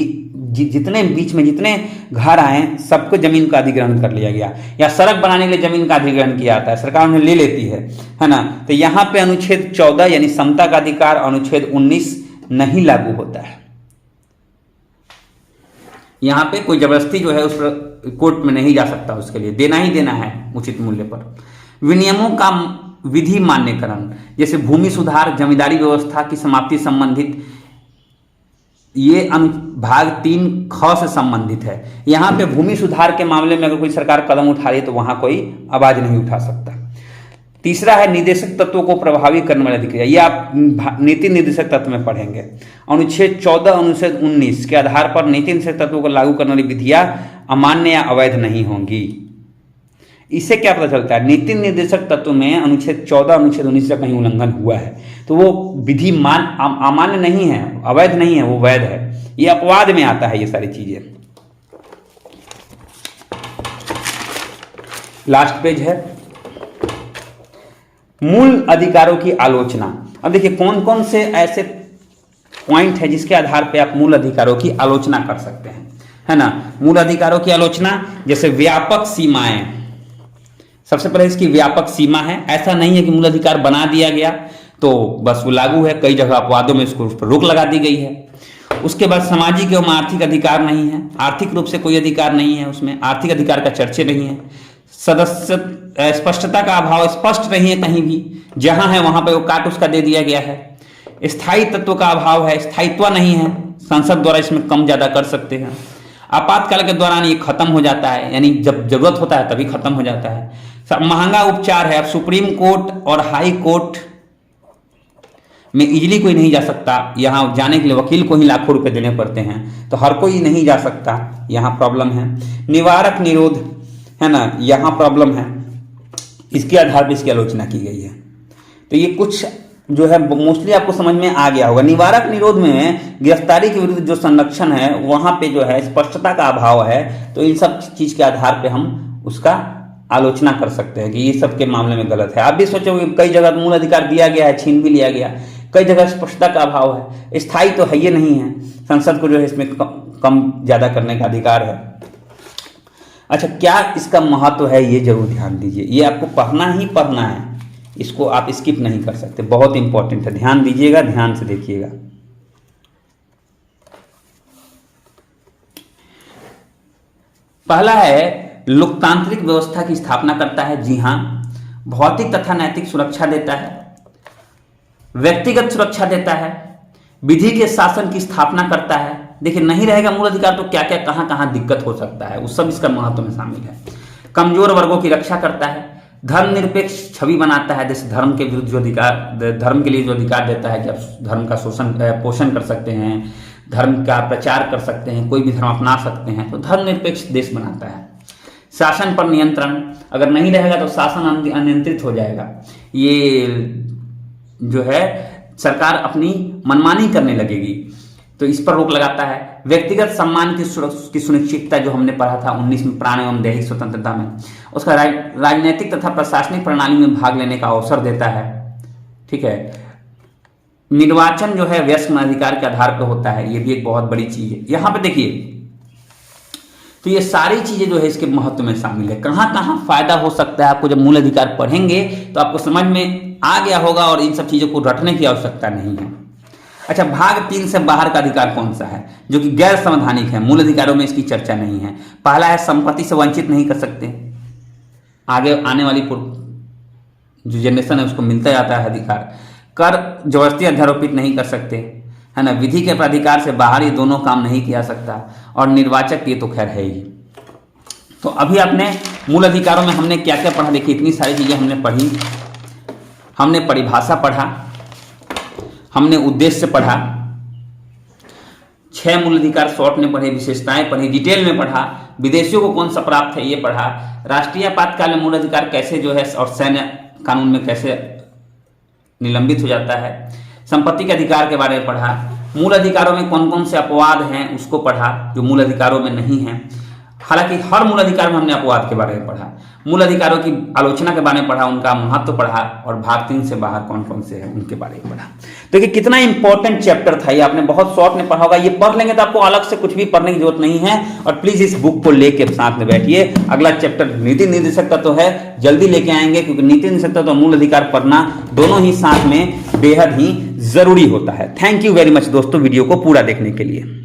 जितने बीच में जितने घर आए सबको जमीन का अधिग्रहण कर लिया गया, या सड़क बनाने के लिए जमीन का अधिग्रहण किया जाता है, सरकार उन्हें ले लेती है ना। तो यहाँ पे अनुच्छेद 14 यानी समता का अधिकार, अनुच्छेद 19 नहीं लागू होता है। यहाँ पे कोई जबरदस्ती जो है उस पर कोर्ट में नहीं जा सकता, उसके लिए देना ही देना है उचित मूल्य पर। विनियमों का विधि मान्यकरण, जैसे भूमि सुधार, जमींदारी व्यवस्था की समाप्ति संबंधित, ये भाग 3 ख से संबंधित है। यहाँ पे भूमि सुधार के मामले में अगर कोई सरकार कदम उठा रही है तो वहां कोई आवाज नहीं उठा सकता। तीसरा है निदेशक तत्वों को प्रभावी करने वाली अधिक्रिया, ये आप नीति निर्देशक तत्व में पढ़ेंगे। अनुच्छेद 14 अनुच्छेद 19 के आधार पर नीति निर्देशक तत्वों को लागू करने वाली विधियां अमान्य या अवैध नहीं होंगी। इससे क्या पता चलता है? नीति निर्देशक तत्व में अनुच्छेद 14 अनुच्छेद 19 का कहीं उल्लंघन हुआ है तो वो विधि अमान्य नहीं है, अवैध नहीं है, वो वैध है। ये अपवाद में आता है ये सारी चीजें। लास्ट पेज है मूल अधिकारों की आलोचना। अब देखिए कौन कौन से ऐसे पॉइंट है जिसके आधार पे आप मूल अधिकारों की आलोचना कर सकते हैं, है ना। मूल अधिकारों की आलोचना, जैसे व्यापक सीमाएं, सबसे पहले इसकी व्यापक सीमा है, ऐसा नहीं है कि मूल अधिकार बना दिया गया तो बस वो लागू है, कई जगह अपवादों में इसको उस पर रोक लगा दी गई है। उसके बाद सामाजिक एवं आर्थिक अधिकार नहीं है, आर्थिक रूप से कोई अधिकार नहीं है, उसमें आर्थिक अधिकार का चर्चा नहीं है। सदस्य स्पष्टता का अभाव, स्पष्ट नहीं है कहीं भी, जहां है वहां पे वो काट उसका दे दिया गया है। स्थायी तत्व का अभाव है, स्थायित्व नहीं है, संसद द्वारा इसमें कम ज्यादा कर सकते हैं। आपातकाल के दौरान ये खत्म हो जाता है, यानी जब जरूरत होता है तभी खत्म हो जाता है। महंगा उपचार है, अब सुप्रीम कोर्ट और हाई कोर्ट में इजीली कोई नहीं जा सकता, यहाँ जाने के लिए वकील को ही लाखों रुपए देने पड़ते हैं, तो हर कोई नहीं जा सकता, यहाँ प्रॉब्लम है। निवारक निरोध है ना, यहाँ प्रॉब्लम है, इसके आधार पर इसकी आलोचना की गई है। तो ये कुछ जो है मोस्टली आपको समझ में आ गया होगा। निवारक निरोध में गिरफ्तारी के विरुद्ध जो संरक्षण है वहां पे जो है स्पष्टता का अभाव है, तो इन सब चीज के आधार पे हम उसका आलोचना कर सकते हैं कि ये सब के मामले में गलत है। आप भी सोचोगे कई जगह मूल अधिकार दिया गया है, छीन भी लिया गया, कई जगह स्पष्टता का अभाव है, स्थायी तो है ये नहीं है, संसद को जो है इसमें कम ज्यादा करने का अधिकार है। अच्छा, क्या इसका महत्व है ये जरूर ध्यान दीजिए, ये आपको पढ़ना ही पढ़ना है, इसको आप स्किप नहीं कर सकते, बहुत इंपॉर्टेंट है, ध्यान दीजिएगा, ध्यान से देखिएगा। पहला है लोकतांत्रिक व्यवस्था की स्थापना करता है, जी हां, भौतिक तथा नैतिक सुरक्षा देता है, व्यक्तिगत सुरक्षा देता है, विधि के शासन की स्थापना करता है। देखिए, नहीं रहेगा मूल अधिकार तो क्या क्या कहां कहां दिक्कत हो सकता है, उस सब इसका महत्व में शामिल है। कमजोर वर्गों की रक्षा करता है, धर्मनिरपेक्ष छवि बनाता है, जैसे धर्म के विरुद्ध जो अधिकार, धर्म के लिए जो अधिकार देता है कि आप धर्म का पोषण कर सकते हैं, धर्म का प्रचार कर सकते हैं, कोई भी धर्म अपना सकते हैं, तो धर्मनिरपेक्ष देश बनाता है। शासन पर नियंत्रण, अगर नहीं रहेगा तो शासन अनियंत्रित हो जाएगा, ये जो है सरकार अपनी मनमानी करने लगेगी, तो इस पर रोक लगाता है। व्यक्तिगत सम्मान की सुनिश्चितता, जो हमने पढ़ा था 19 में प्राण एवं दैहिक स्वतंत्रता में, उसका राजनीतिक तथा प्रशासनिक प्रणाली में भाग लेने का अवसर देता है। ठीक है, निर्वाचन जो है वयस्क अधिकार के आधार पर होता है, ये भी एक बहुत बड़ी चीज है। यहां पे देखिए, तो ये सारी चीजें जो है इसके महत्व में शामिल है। कहां कहां फायदा हो सकता है, आपको जब मूल अधिकार पढ़ेंगे तो आपको समझ में आ गया होगा और इन सब चीजों को रटने की आवश्यकता नहीं है। अच्छा, भाग 3 से बाहर का अधिकार कौन सा है जो कि गैर संवैधानिक है, मूल अधिकारों में इसकी चर्चा नहीं है। पहला है संपत्ति से वंचित नहीं कर सकते, आगे आने वाली जो जनरेशन है उसको मिलता जाता है अधिकार। कर जबरदस्ती अध्यारोपित नहीं कर सकते, है ना। विधि के प्राधिकार से बाहर ये दोनों काम नहीं किया सकता, और निर्वाचक ये तो खैर है ही। तो अभी आपने मूल अधिकारों में हमने क्या क्या पढ़ा, देखिए इतनी सारी चीजें हमने पढ़ी। हमने परिभाषा पढ़ा, हमने उद्देश्य पढ़ा, 6 मूल अधिकार शॉर्ट में पढ़े, विशेषताएं पढ़ी, डिटेल में पढ़ा, विदेशियों को कौन सा प्राप्त है ये पढ़ा, राष्ट्रीय आपातकाल में मूल अधिकार कैसे जो है और सैन्य कानून में कैसे निलंबित हो जाता है, संपत्ति के अधिकार के बारे में पढ़ा, मूल अधिकारों में कौन कौन से अपवाद हैं उसको पढ़ा जो मूल अधिकारों में नहीं है। हालांकि हर मूल अधिकार में हमने अपवाद के बारे में पढ़ा, मूल अधिकारों की आलोचना के बारे में पढ़ा, उनका महत्व पढ़ा, और भाग 3 से बाहर कौन कौन से हैं उनके बारे में पढ़ा। तो ये कितना इंपॉर्टेंट चैप्टर था, ये आपने बहुत शॉर्ट में पढ़ा होगा। ये पढ़ लेंगे तो आपको अलग से कुछ भी पढ़ने की जरूरत नहीं है। और प्लीज इस बुक को लेके साथ में बैठिए, अगला चैप्टर नीति निर्देशकता तो है, जल्दी लेके आएंगे, क्योंकि नीति निर्देशकता तो मूल अधिकार पढ़ना दोनों ही साथ में बेहद ही जरूरी होता है। थैंक यू वेरी मच दोस्तों वीडियो को पूरा देखने के लिए।